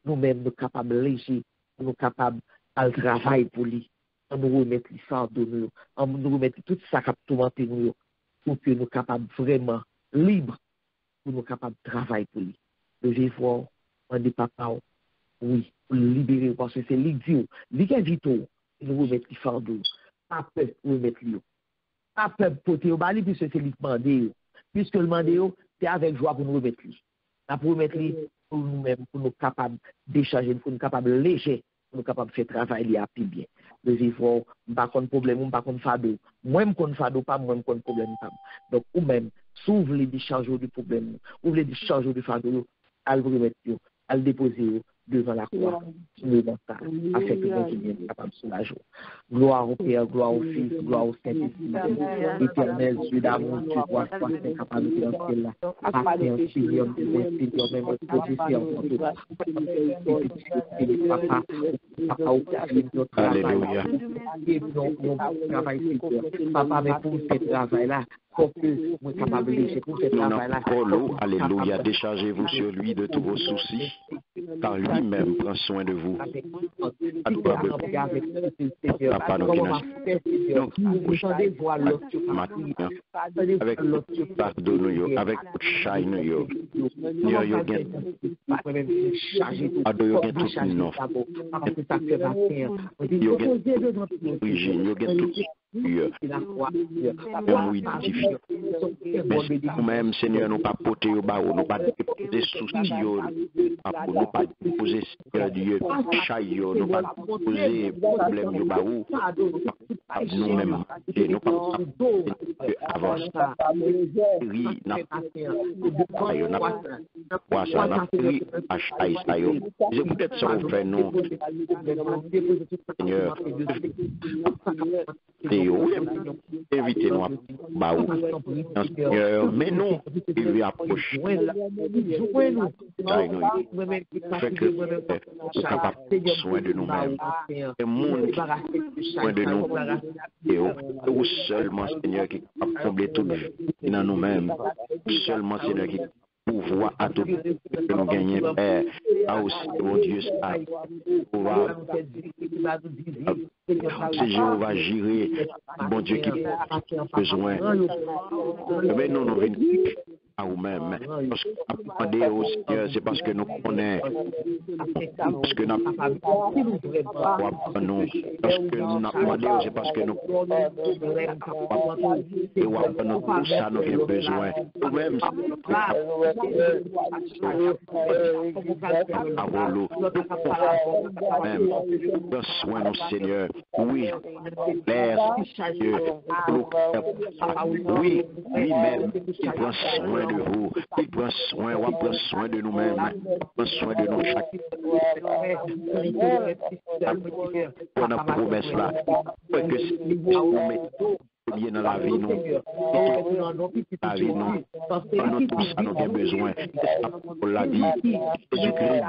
nous-mêmes nous capables léger, nous capables à travail pour lui, on nous remettre les fardeaux nous, on nous remettre tout ça qui a tourmenté nous, pour que nous capables vraiment libres, pour nous capables de travailler pour lui. Devez voir, on dit papa, oui, pour le libérer, parce que c'est l'idiot, l'idioto, nous remettre les fardeaux, pas peur pour remettre lui, pas peur pour te bali, puisque c'est lui qui demande, puisque le demande, c'est avec joie pour nous remettre lui. Pour remettre lui, pour nous-mêmes, pour nous capables de décharger, pour nous capables de léger, nous sommes capables de faire travailler à plus bien. Nous vivons, pas de problème, pas de fardeau. Moi, je ne fardeau pas, moi, je ne problème pas. Donc, ou même, s'ouvre les décharges du problème, ouvre les décharges du fardeau, à le remettre, à le déposer devant la croix, dans ça, afin que nous soyons capables de soulager. Gloire au Père, gloire au Fils, gloire au Saint-Esprit, éternel Dieu d'amour, tu vois, toi, tu es capable de faire cela. Papa, Seigneur, même Papa, mais pour ce travail-là, pour que nous soyons capables de laisser pour ce travail-là. Alléluia, déchargez-vous sur lui de tous vos soucis, car lui-même prend soin de vous. Papa, avec pardon, avec shine, nous-mêmes, Seigneur, nous pas porter au bas, nous pas déposer soucis, nous pas déposer, Seigneur Dieu, chaillot, nous pas déposer problème au bas, nous-mêmes, et nous pas avant ça, oui, n'a pas ça, n'a pris à chaille, ça y est, je peut-être ça vous fait nous, Seigneur, évitez-nous à Baou. Mais nous, il lui approche. Fait que nous sommes capables de soin de nous-mêmes. Et monde soin de nous. Et où seulement, Seigneur, qui a comblé tout dans nous-mêmes. Seulement, Seigneur, qui pouvoir à tout que nous gagnons, Père, a aussi, mon Dieu, ça, pouvoir, c'est Jéhovah gérer, bon Dieu, qui a besoin. Mais nous, nous venons à nous-mêmes. Parce que au Seigneur, c'est parce que nous connaissons, parce que nous nous, parce que nous demandons, c'est parce que nous tout ça, nous avons besoin. Nous-mêmes, avant l'eau, même, prends soin de nous, Seigneur. Oui, l'air, Dieu, oui, lui-même, il prend soin de vous, il prend soin, on prend soin de nous-mêmes, prend soin de nous chaque. On a promesse là, que si vous mettez bien dans la vie, nous, la vie, nous, tout ça, nous avons besoin. On l'a dit, Jésus-Christ,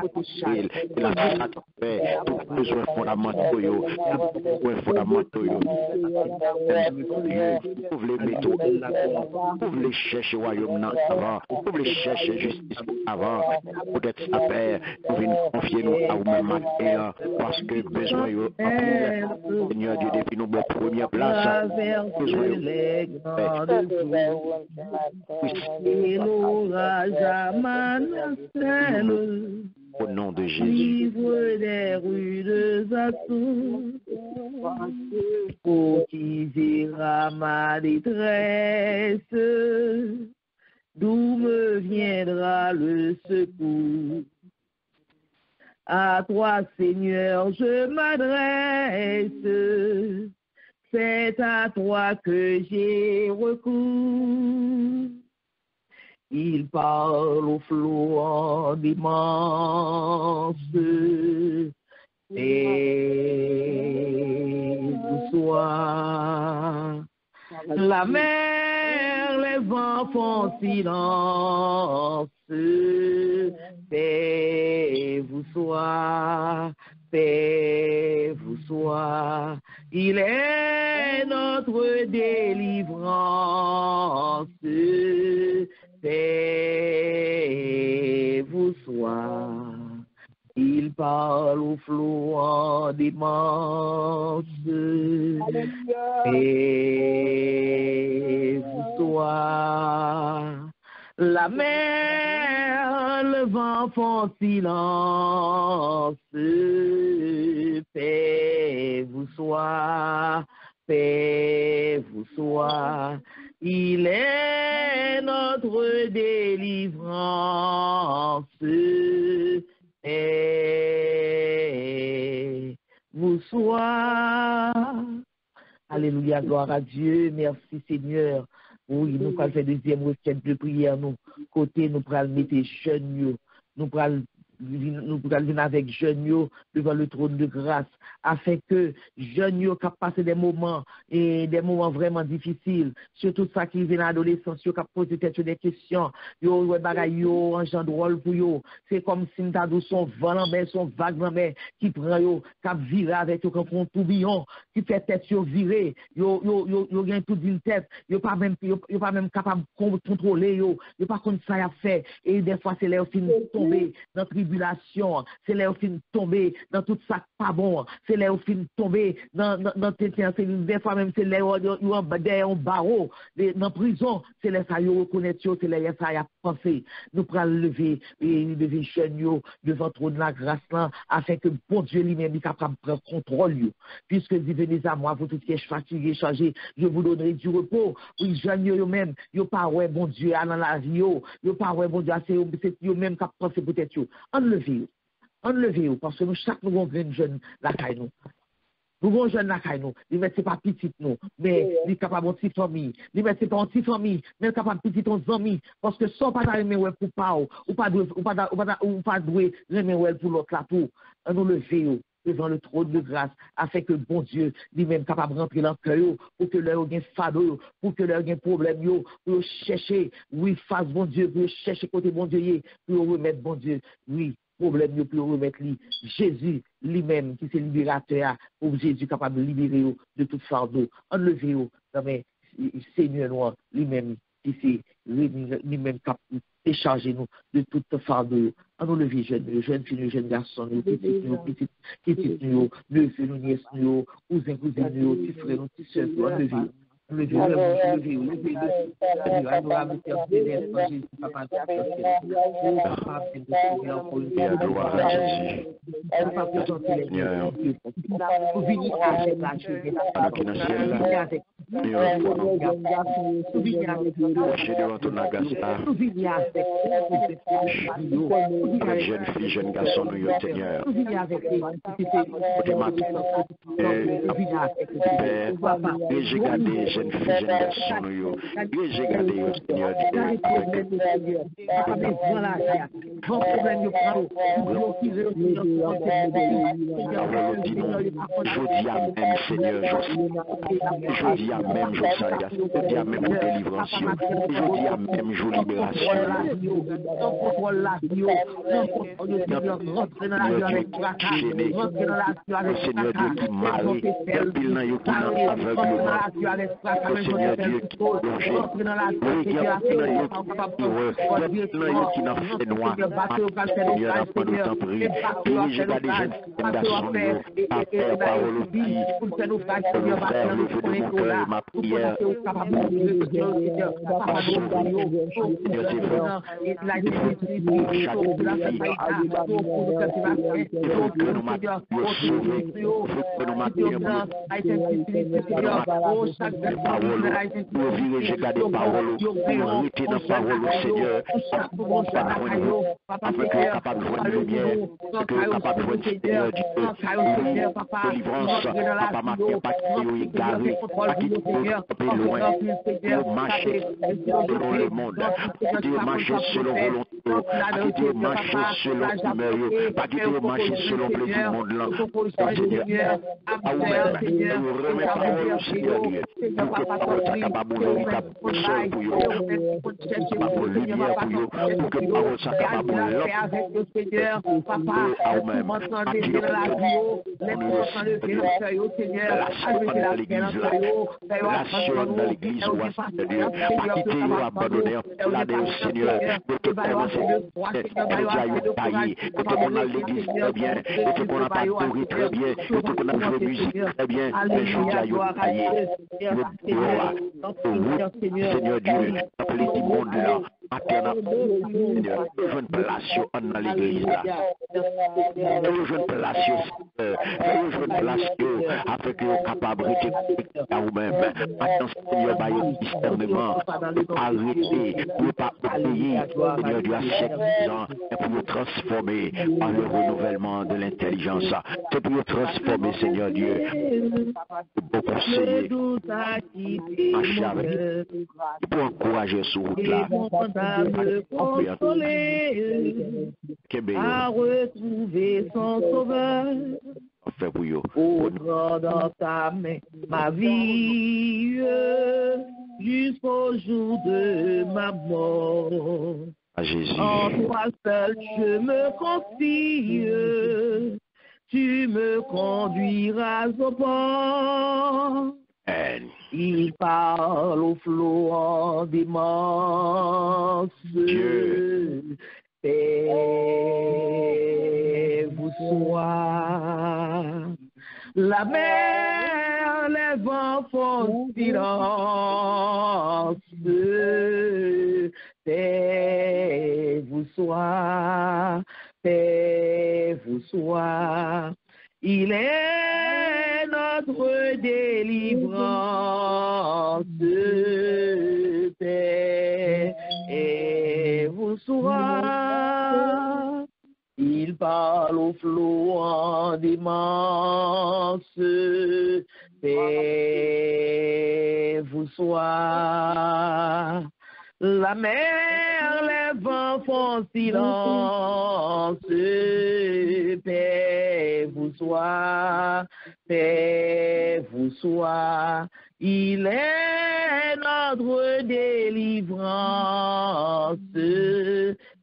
il a satisfait tous les besoins fondamentaux, Vous voulez mettre, vous voulez chercher royaume avant, vous voulez chercher justice avant, peut-être ça Père, vous venez confier nous à vous-même matin, parce que besoin, Seigneur Dieu, depuis nos premières places, besoin. les grandes eaux. Et l'orage à Manastel. Au nom de Jésus. Livre des rudes assauts. Pour qui ira ma détresse. D'où me viendra le secours? À toi, Seigneur, je m'adresse. C'est à toi que j'ai recours. Il parle au flot immense. Et du soir, la mer, les vents font silence. Paix vous soit, paix vous soit. Il est notre délivrance. Paix vous soit. Il parle au flot d'immense. Paix vous soit. La mer, le vent font silence. Paix vous soit, paix vous soit. Il est notre délivrance. Paix vous soit. Alléluia, gloire à Dieu. Merci Seigneur. Oui, nous allons faire deuxième requête de prière. Nous, côté, nous allons mettre jeunes, nous allons venir avec jeunes devant le trône de grâce, afin que jeunes qui passent des moments vraiment difficiles, surtout ça qui vient à l'adolescence, qui posent peut-être des questions, yo en genre de rôle pour yo. C'est comme si nous avons son vent en mer, son vague en mer qui prend yo, qui vire avec yo comme un tourbillon, qui fait tête yo virer, yo gagne toute une tête, yo pas même capable de contrôler yo pas comme ça a fait, et des fois c'est là où fin tomber dans tribulation, c'est là où fin tomber dans tout ça pas bon, c'est là où fin tomber dans des fois même c'est là où yo en barreau dans prison, c'est là ça yo reconnaître yo, c'est là ça y a pensé. Nous prenons lever jeunes yo devant trop de la grâce là, afin que bon Dieu lui-même est capable de prendre contrôle yo, puisque dit venez à moi vous tous qui êtes fatigués, chargés, je vous donnerai du repos. Oui, jeunes yo même yo pas ouais bon Dieu dans la vie yo pas ouais bon Dieu c'est yo même qui penser peut-être yo enlevez parce que nous chaque nous avons une jeune la caille nous. Nous avons jeune la caille nous, il met c'est pas petite nous, mais il est capable de petite famille, il met c'est pas une petite famille, mais capable de petite amis, parce que sans pas aimer ouais pour pas ou pas doué aimer ouais pour l'autre là tout, nous lever devant le trône de grâce, afin que bon Dieu lui-même capable de rentrer dans le cœur, pour que leur ait fardeau, pour que leur ait problème, pour chercher, oui, face bon Dieu, pour chercher côté bon Dieu, pour remettre bon Dieu, oui, problème, pour remettre lui, Jésus lui-même, qui c'est libérateur, pour Jésus capable de libérer de tout fardeau, enlever mais Seigneur noir, lui-même, qui c'est lui-même capable de décharger nous de tout fardeau. On nous lever jeunes filles, jeunes garçons, petites nous, neveux, nous, nièces, nous, cousins, cousines, nous, petits frères, nous, petits sœurs, levez, jeunes filles, jeunes garçons, nous, Seigneur. J'ai gardé jeunes filles, jeunes garçons, nous, j'ai gardé, Seigneur, je dis Amen, Seigneur, je dis Amen, je dis Amen pour délivrance, je dis Amen, je libération. Seigneur Dieu qui marie, depuis là, il qui aveuglement, Seigneur Dieu qui plongé, qui n'a fait noir, Seigneur n'a pas de temps pris, et j'ai gardé jeunes garçons, par parole aussi, le frère, le feu de mon cœur, ma prière. Marcher selon le monde, marcher selon volonté, marcher selon humeur, pas du tout marcher selon le du monde là. Seigneur, à vous-même, nous remettons parole au Seigneur Dieu, pour que parole soit capable de véritable seul pour vous, capable de lumière pour vous, pour que parole soit capable de Seigneur, papa, à vous-même, attirez la l'église, Seigneur, pas quitter ou abandonner, là des Seigneur, que tout le monde taillé, que tout le monde a l'église très bien, que tout le monde a pas nourri très bien, que tout le monde a joué musique très bien, mais je dis à vous taillé, Seigneur Dieu, appelez tout le monde là, maintenant, Seigneur, je ne place dans l'église là, je ne place, je ne place afin que vous capable de à vous-même. Maintenant, Seigneur, par le discernement, arrêtez, ne pas obéir, Seigneur Dieu, à chaque ans, et pour vous transformer par le renouvellement de l'intelligence. C'est pour vous transformer, Seigneur Dieu, pour conseiller, marcher avec, pour encourager sur route là. À retrouver son sauveur. Prends dans ta main ma vie jusqu'au jour de ma mort. En toi seul je me confie, tu me conduiras au port. Il parle au flot en démence. Paix vous soit. La mer, les vents font silence. Paix vous soit. Paix vous soit. Il est notre délivrance, paix et vous soit. Il parle au flot en démence, paix vous soit. La mer, les vents font silence, paix vous soit, paix vous soit. Il est notre délivrance,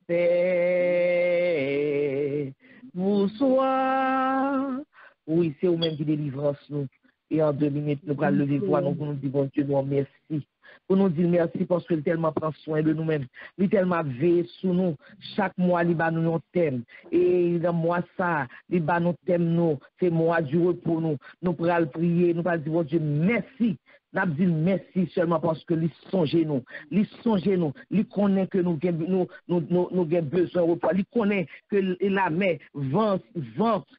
paix vous soit. Oui, c'est au même qui délivrance nous. Et en 2 minutes, nous allons lever voix, nous nous disons, bon Dieu, nous merci. Pour nous dire merci parce qu'il tellement prend soin de nous-mêmes. Il tellement veille sur nous. Chaque mois, il va nous thème. Et dans mois ça, il va nous thème nous. C'est mois du repos nous. Nous pourrons le prier. Nous pourrons dire, bon Dieu, merci. Nous dit merci seulement parce que lui songe nous. Lui songe nous. Lui connaît que nous avons besoin de repos. Lui connaît que la mer, vent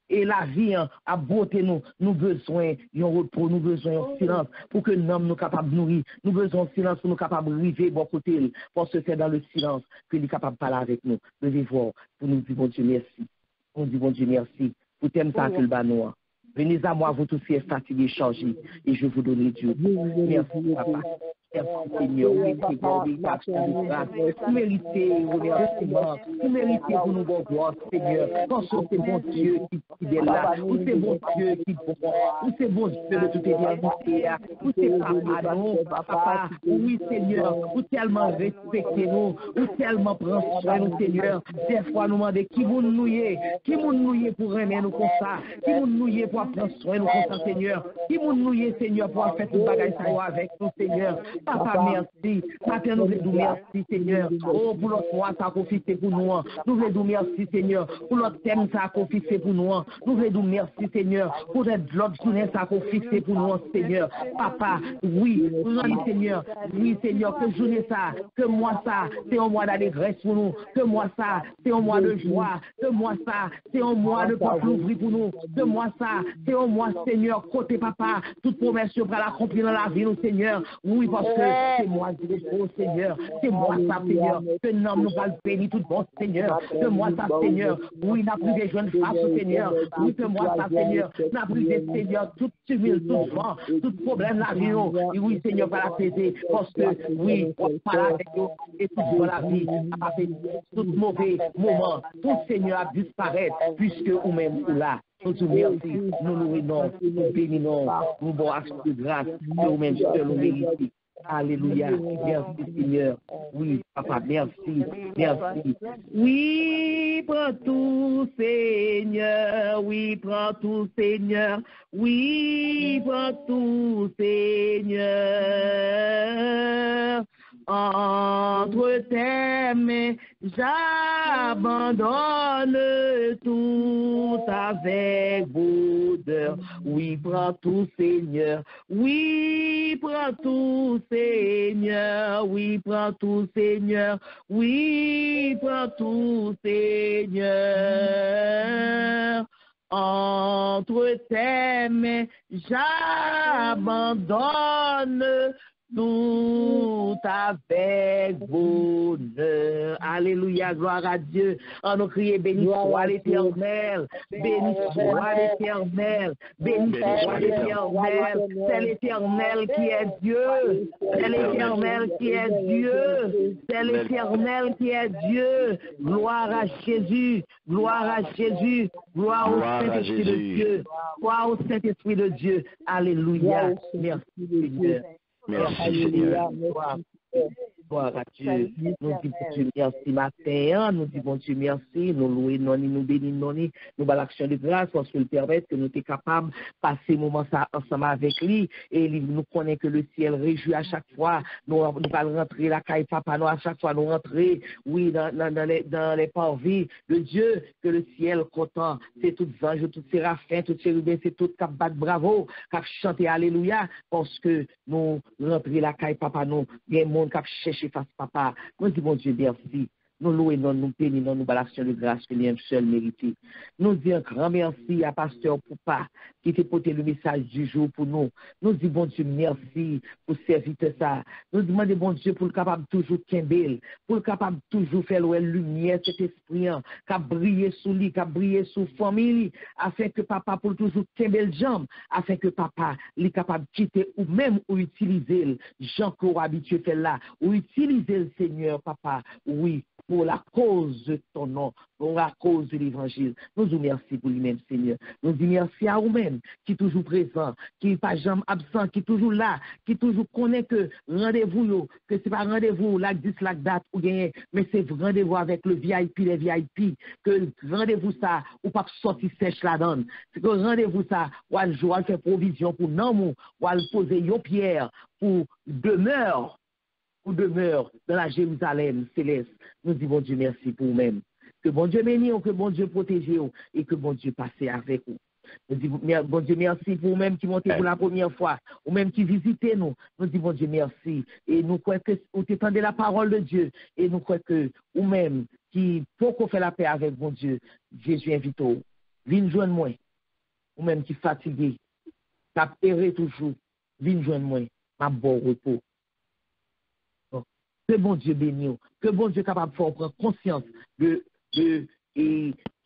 et la vie a beauté nous. Nous besoin de repos. Nous besoin de silence pour que nous sommes capables de nourrir. Nous besoin de silence pour nous capables de vivre bon côté. Parce que c'est dans le silence que nous sommes capables de parler avec nous. De vivre pour nous dire bon Dieu merci. On dit bon Dieu merci. Pour t'aimer ça que le bas. Venez à moi, vous tous qui êtes fatigués, chargés, et je vous donne Dieu. Merci, papa. Merci, Seigneur. Oui, Seigneur, oui, vous méritez remerciement. Vous méritez pour nous bon gloire, Seigneur. Parce que c'est bon Dieu qui est là. Vous c'est bon Dieu qui est bon. Vous c'est bon Dieu de toute éternité. Vous c'est papa, non, papa. Oui, Seigneur. Vous tellement respectez nous. Vous tellement prenez soin de nous, Seigneur. Des fois, nous demandons qui vous nouillez. Qui vous nouillez pour aimer nous comme ça. Qui vous nouillez pour prendre soin de nous comme ça, Seigneur. Qui vous nouillez, Seigneur, pour faire tout bagage avec nous, Seigneur. Papa, merci. Matin, nous voulons merci, Seigneur. Oh, pour notre mois, ça a fixé pour nous. Nous voulons merci, Seigneur. Pour notre thème, ça a fixé pour nous. Nous voulons merci, Seigneur. Pour l'autre journée, ça a fixé pour nous, Seigneur. Papa, oui, Seigneur. Oui, Seigneur, que journée ça, que moi ça, c'est un mois d'allégresse pour nous. Que moi ça, c'est un mois de joie. Que moi ça, c'est un mois de porte l'ouvrir pour nous. Que moi ça, c'est un mois, Seigneur, côté papa. Toute promesse va l'accomplir dans la vie, nous, Seigneur. Oui, parce que c'est moi, oh Seigneur. C'est moi ça, Seigneur. Que nom nous va le bénir tout bon, Seigneur. Que moi ça, Seigneur. Oui, n'a plus des jeunes face, Seigneur. Oui, que moi ça, Seigneur. N'a plus des Seigneur. Tout tumulte, tout vent, tout problème la vie, nous. Oui, Seigneur, va l'apaiser. Parce que, oui, on parle avec nous et tout dans la vie. Tout mauvais moment, tout Seigneur a disparaître puisque nous-mêmes nous là. Nous te merci, nous nous réunons, nous bénissons, nous bon action de grâce, nous-mêmes seuls nous méritons. Alléluia, merci Seigneur. Oui, papa, merci, merci. Oui, prends tout Seigneur, oui, prends tout Seigneur, oui, prends tout Seigneur. Entre tes mains, j'abandonne tout avec bonheur. Oui, prends tout, Seigneur. Oui, prends tout, Seigneur. Oui, prends tout, Seigneur. Oui, prends tout, Seigneur. Entre tes mains, j'abandonne tout avec bonheur. Alléluia, gloire à Dieu. On nous crie, béni soit l'Éternel, béni soit l'Éternel, béni soit l'Éternel. C'est l'Éternel qui est Dieu, c'est l'Éternel qui est Dieu, c'est l'Éternel qui est Dieu. Gloire à Jésus, gloire à Jésus, gloire au Saint-Esprit de Dieu, gloire au Saint-Esprit de Dieu. Alléluia, merci Seigneur. Merci Seigneur. Gloire à Dieu. Nous disons Dieu merci matin, nous disons Dieu merci, nous louons, nous bénissons, nous avons l'action de grâce parce que le permet que nous sommes capables de passer moment ça ensemble avec lui et nous connaissons que le ciel réjouit à chaque fois. Nous allons rentrer la caille papa, nous à chaque fois nous rentrer, oui, dans les parvis de Dieu, que le ciel content, c'est tous les anges, tous ces séraphins, tous ces chérubins, c'est tout cap battre bravo, cap chanter alléluia, parce que nous rentrons la caille papa, nous, il y a un monde cap chercher face papa. Nous disons, bon Dieu, merci. Nous louons, nous bénissons, nous l'action de grâce que nous seul mérité. Nous disons un grand merci à Pasteur Poupa qui t'a porté le message du jour pour nous. Nous disons, bon Dieu, merci pour servir ça. Nous demandons, bon Dieu, pour le capable toujours Kimbel, pour le capable toujours faire la lumière, cet esprit, qui a brillé sous lui, qui a brillé sous famille, afin que papa, pour toujours Kimbel jambe, afin que papa, il est capable de quitter ou même ou utiliser, Jean qu'on habitué faire là, ou utiliser le Seigneur, papa, oui, pour la cause de ton nom, pour la cause de l'évangile. Nous vous remercions pour lui-même, Seigneur. Nous vous remercions à vous-même, qui est toujours présent, qui n'est pas jamais absent, qui est toujours là, qui toujours connaît que rendez-vous, que ce n'est pas rendez-vous, la 10, la date, ou gagner, mais c'est rendez-vous avec le VIP, les VIP, que rendez-vous ça, ou pas sortir sèche la donne. C'est que rendez-vous ça, ou à jouer, faire provision pour nous, ou à poser une pierre pour demeure dans la Jérusalem céleste. Nous disons, bon Dieu, merci pour vous-même. Que bon Dieu bénisse, que bon Dieu protège et que bon Dieu passe avec vous. Nous disons, bon Dieu, merci pour vous-même qui montez pour la première fois, ou même qui visitez nous. Nous disons, bon Dieu, merci. Et nous croyons que vous entendez la parole de Dieu. Et nous croyons que vous-même qui, pour qu'on fait la paix avec bon Dieu, Jésus invite vous. Viens joindre moi. Vous-même qui fatigué, qui a erré toujours, viens joindre moi. Ma bon repos. Que bon Dieu bénisse, que bon Dieu capable de prendre conscience de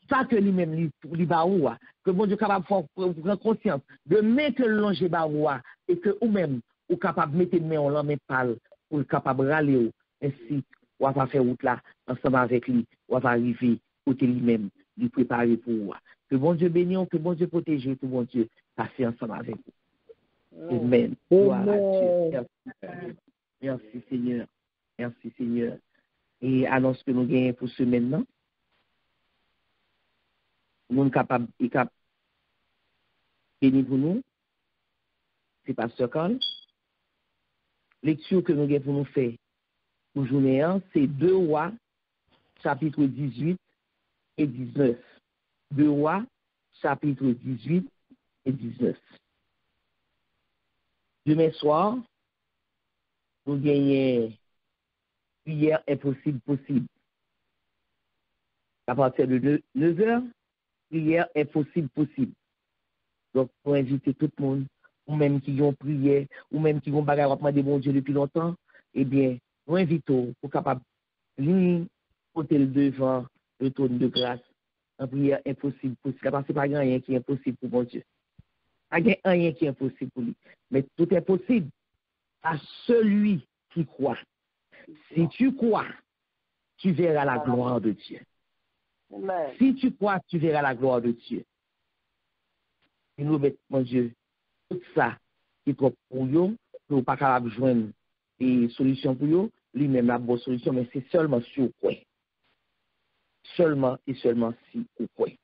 ça que lui-même lui baoua, que bon Dieu capable de prendre conscience de main que le longe baoua et que ou-même ou capable de mettre une main en l'homme pâle pour capable de râler ainsi ou va faire route là ensemble avec lui ou va arriver côté lui-même lui préparer pour vous. Que bon Dieu bénisse, que bon Dieu protège, que bon Dieu passe ensemble avec vous. Amen. Gloire à Dieu. Merci Seigneur. Merci Seigneur. Et annonce que nous gagnons pour ce maintenant. Nous sommes capables de bénir pour nous. C'est Pasteur Carl. lecture que nous avons pour nous faire pour journée, c'est 2 Rois, chapitre 18 et 19. 2 Rois, chapitre 18 et 19. Demain soir, nous gagnons prière impossible possible. À partir de 9h, prière impossible possible. Donc, pour inviter tout le monde, ou même qui ont prié, ou même qui ont bagarre de bon Dieu depuis longtemps, eh bien, nous invitons pour capable venir porter le devant le trône de grâce en prière impossible possible. Parce que pas rien qui est impossible pour mon Dieu. Pas rien qui est impossible pour lui. Mais tout est possible à celui qui croit. Si tu crois, tu verras la gloire de Dieu. Amen. Si tu crois, tu verras la gloire de Dieu. Et nous mettons, mon Dieu, tout ça qui est trop pour nous, nous pas capable de joindre des solutions pour nous, lui-même la bonne solution, mais c'est seulement si vous croyez. Seulement et seulement si vous croyez.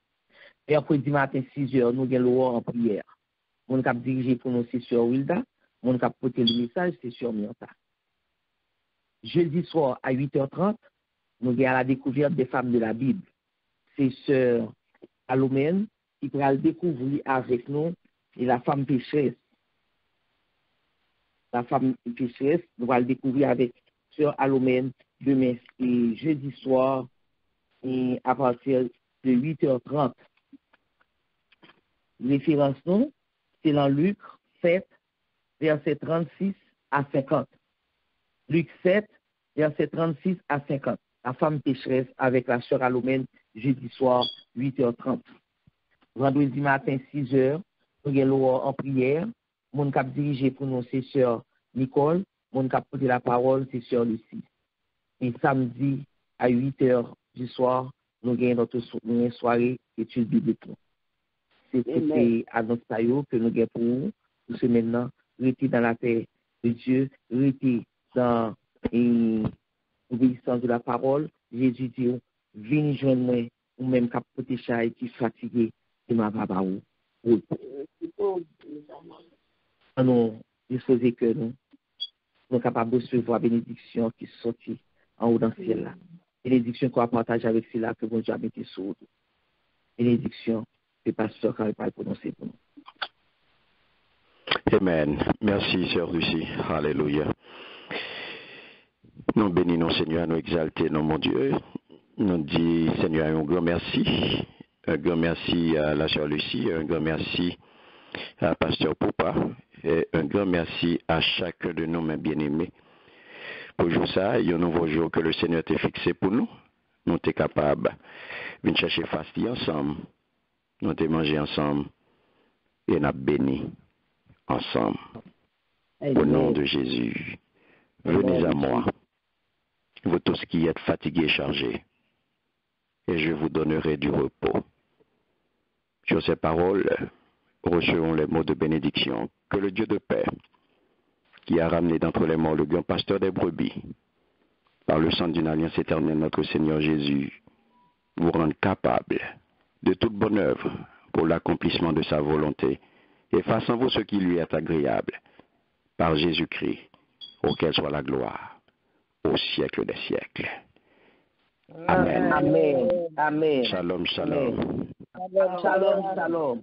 Et après, dimanche 6h, nous avons en prière. Mon cap dirigé pour nous, c'est sur Wilda. Mon cap porter le message, c'est sur Mianta. Jeudi soir à 8h30, nous avons la découverte des femmes de la Bible. C'est sœur Alomène qui pourra le découvrir avec nous et la femme pécheresse. La femme pécheresse, nous allons le découvrir avec sœur Alomène demain et jeudi soir et à partir de 8h30. Référence nous, c'est dans Luc 7, verset 36 à 50. Luc 7, verset 36 à 50. La femme pécheresse avec la sœur Alomène, jeudi soir, 8h30. Vendredi matin, 6h, nous allons en prière. Mon cap dirigé pour nous, c'est sœur Nicole. Mon cap porter la parole, c'est sœur Lucie. Et samedi, à 8h du soir, nous avons notre soirée étude biblique. C'est à notre taillot que nous avons pour vous. Nous sommes maintenant rester dans la paix de Dieu, rester dans l'obéissance de la parole. Jésus dit, venez joindre moi, ou même capoter chat qui est fatigué, et ma papa ou. Nous disposer que nous sommes capables de recevoir la bénédiction qui est sortie en haut dans le ciel là. Bénédiction qu'on va partager avec celle-là que bon Dieu a mis sur nous. Bénédiction que le pasteur qui va prononcer pour nous. Amen. Merci, sœur Lucie. Alléluia. Nous bénissons Seigneur, nous exaltons mon Dieu. Nous disons Seigneur un grand merci. Un grand merci à la sœur Lucie, un grand merci à pasteur Poupa et un grand merci à chacun de nous, mes bien-aimés. Pour jour ça, il y a un nouveau jour que le Seigneur t'a fixé pour nous. Nous sommes capables de chercher fasting ensemble. Nous sommes mangé ensemble et nous béni ensemble. Au nom de Jésus, venez à moi, vous tous qui êtes fatigués et chargés, et je vous donnerai du repos. Sur ces paroles, recevons les mots de bénédiction. Que le Dieu de paix, qui a ramené d'entre les morts le grand pasteur des brebis, par le sang d'une alliance éternelle, notre Seigneur Jésus, vous rende capable de toute bonne œuvre pour l'accomplissement de sa volonté, et fasse en vous ce qui lui est agréable, par Jésus-Christ, auquel soit la gloire, au siècle des siècles. Amen. Amen. Amen. Shalom, shalom. Shalom, shalom.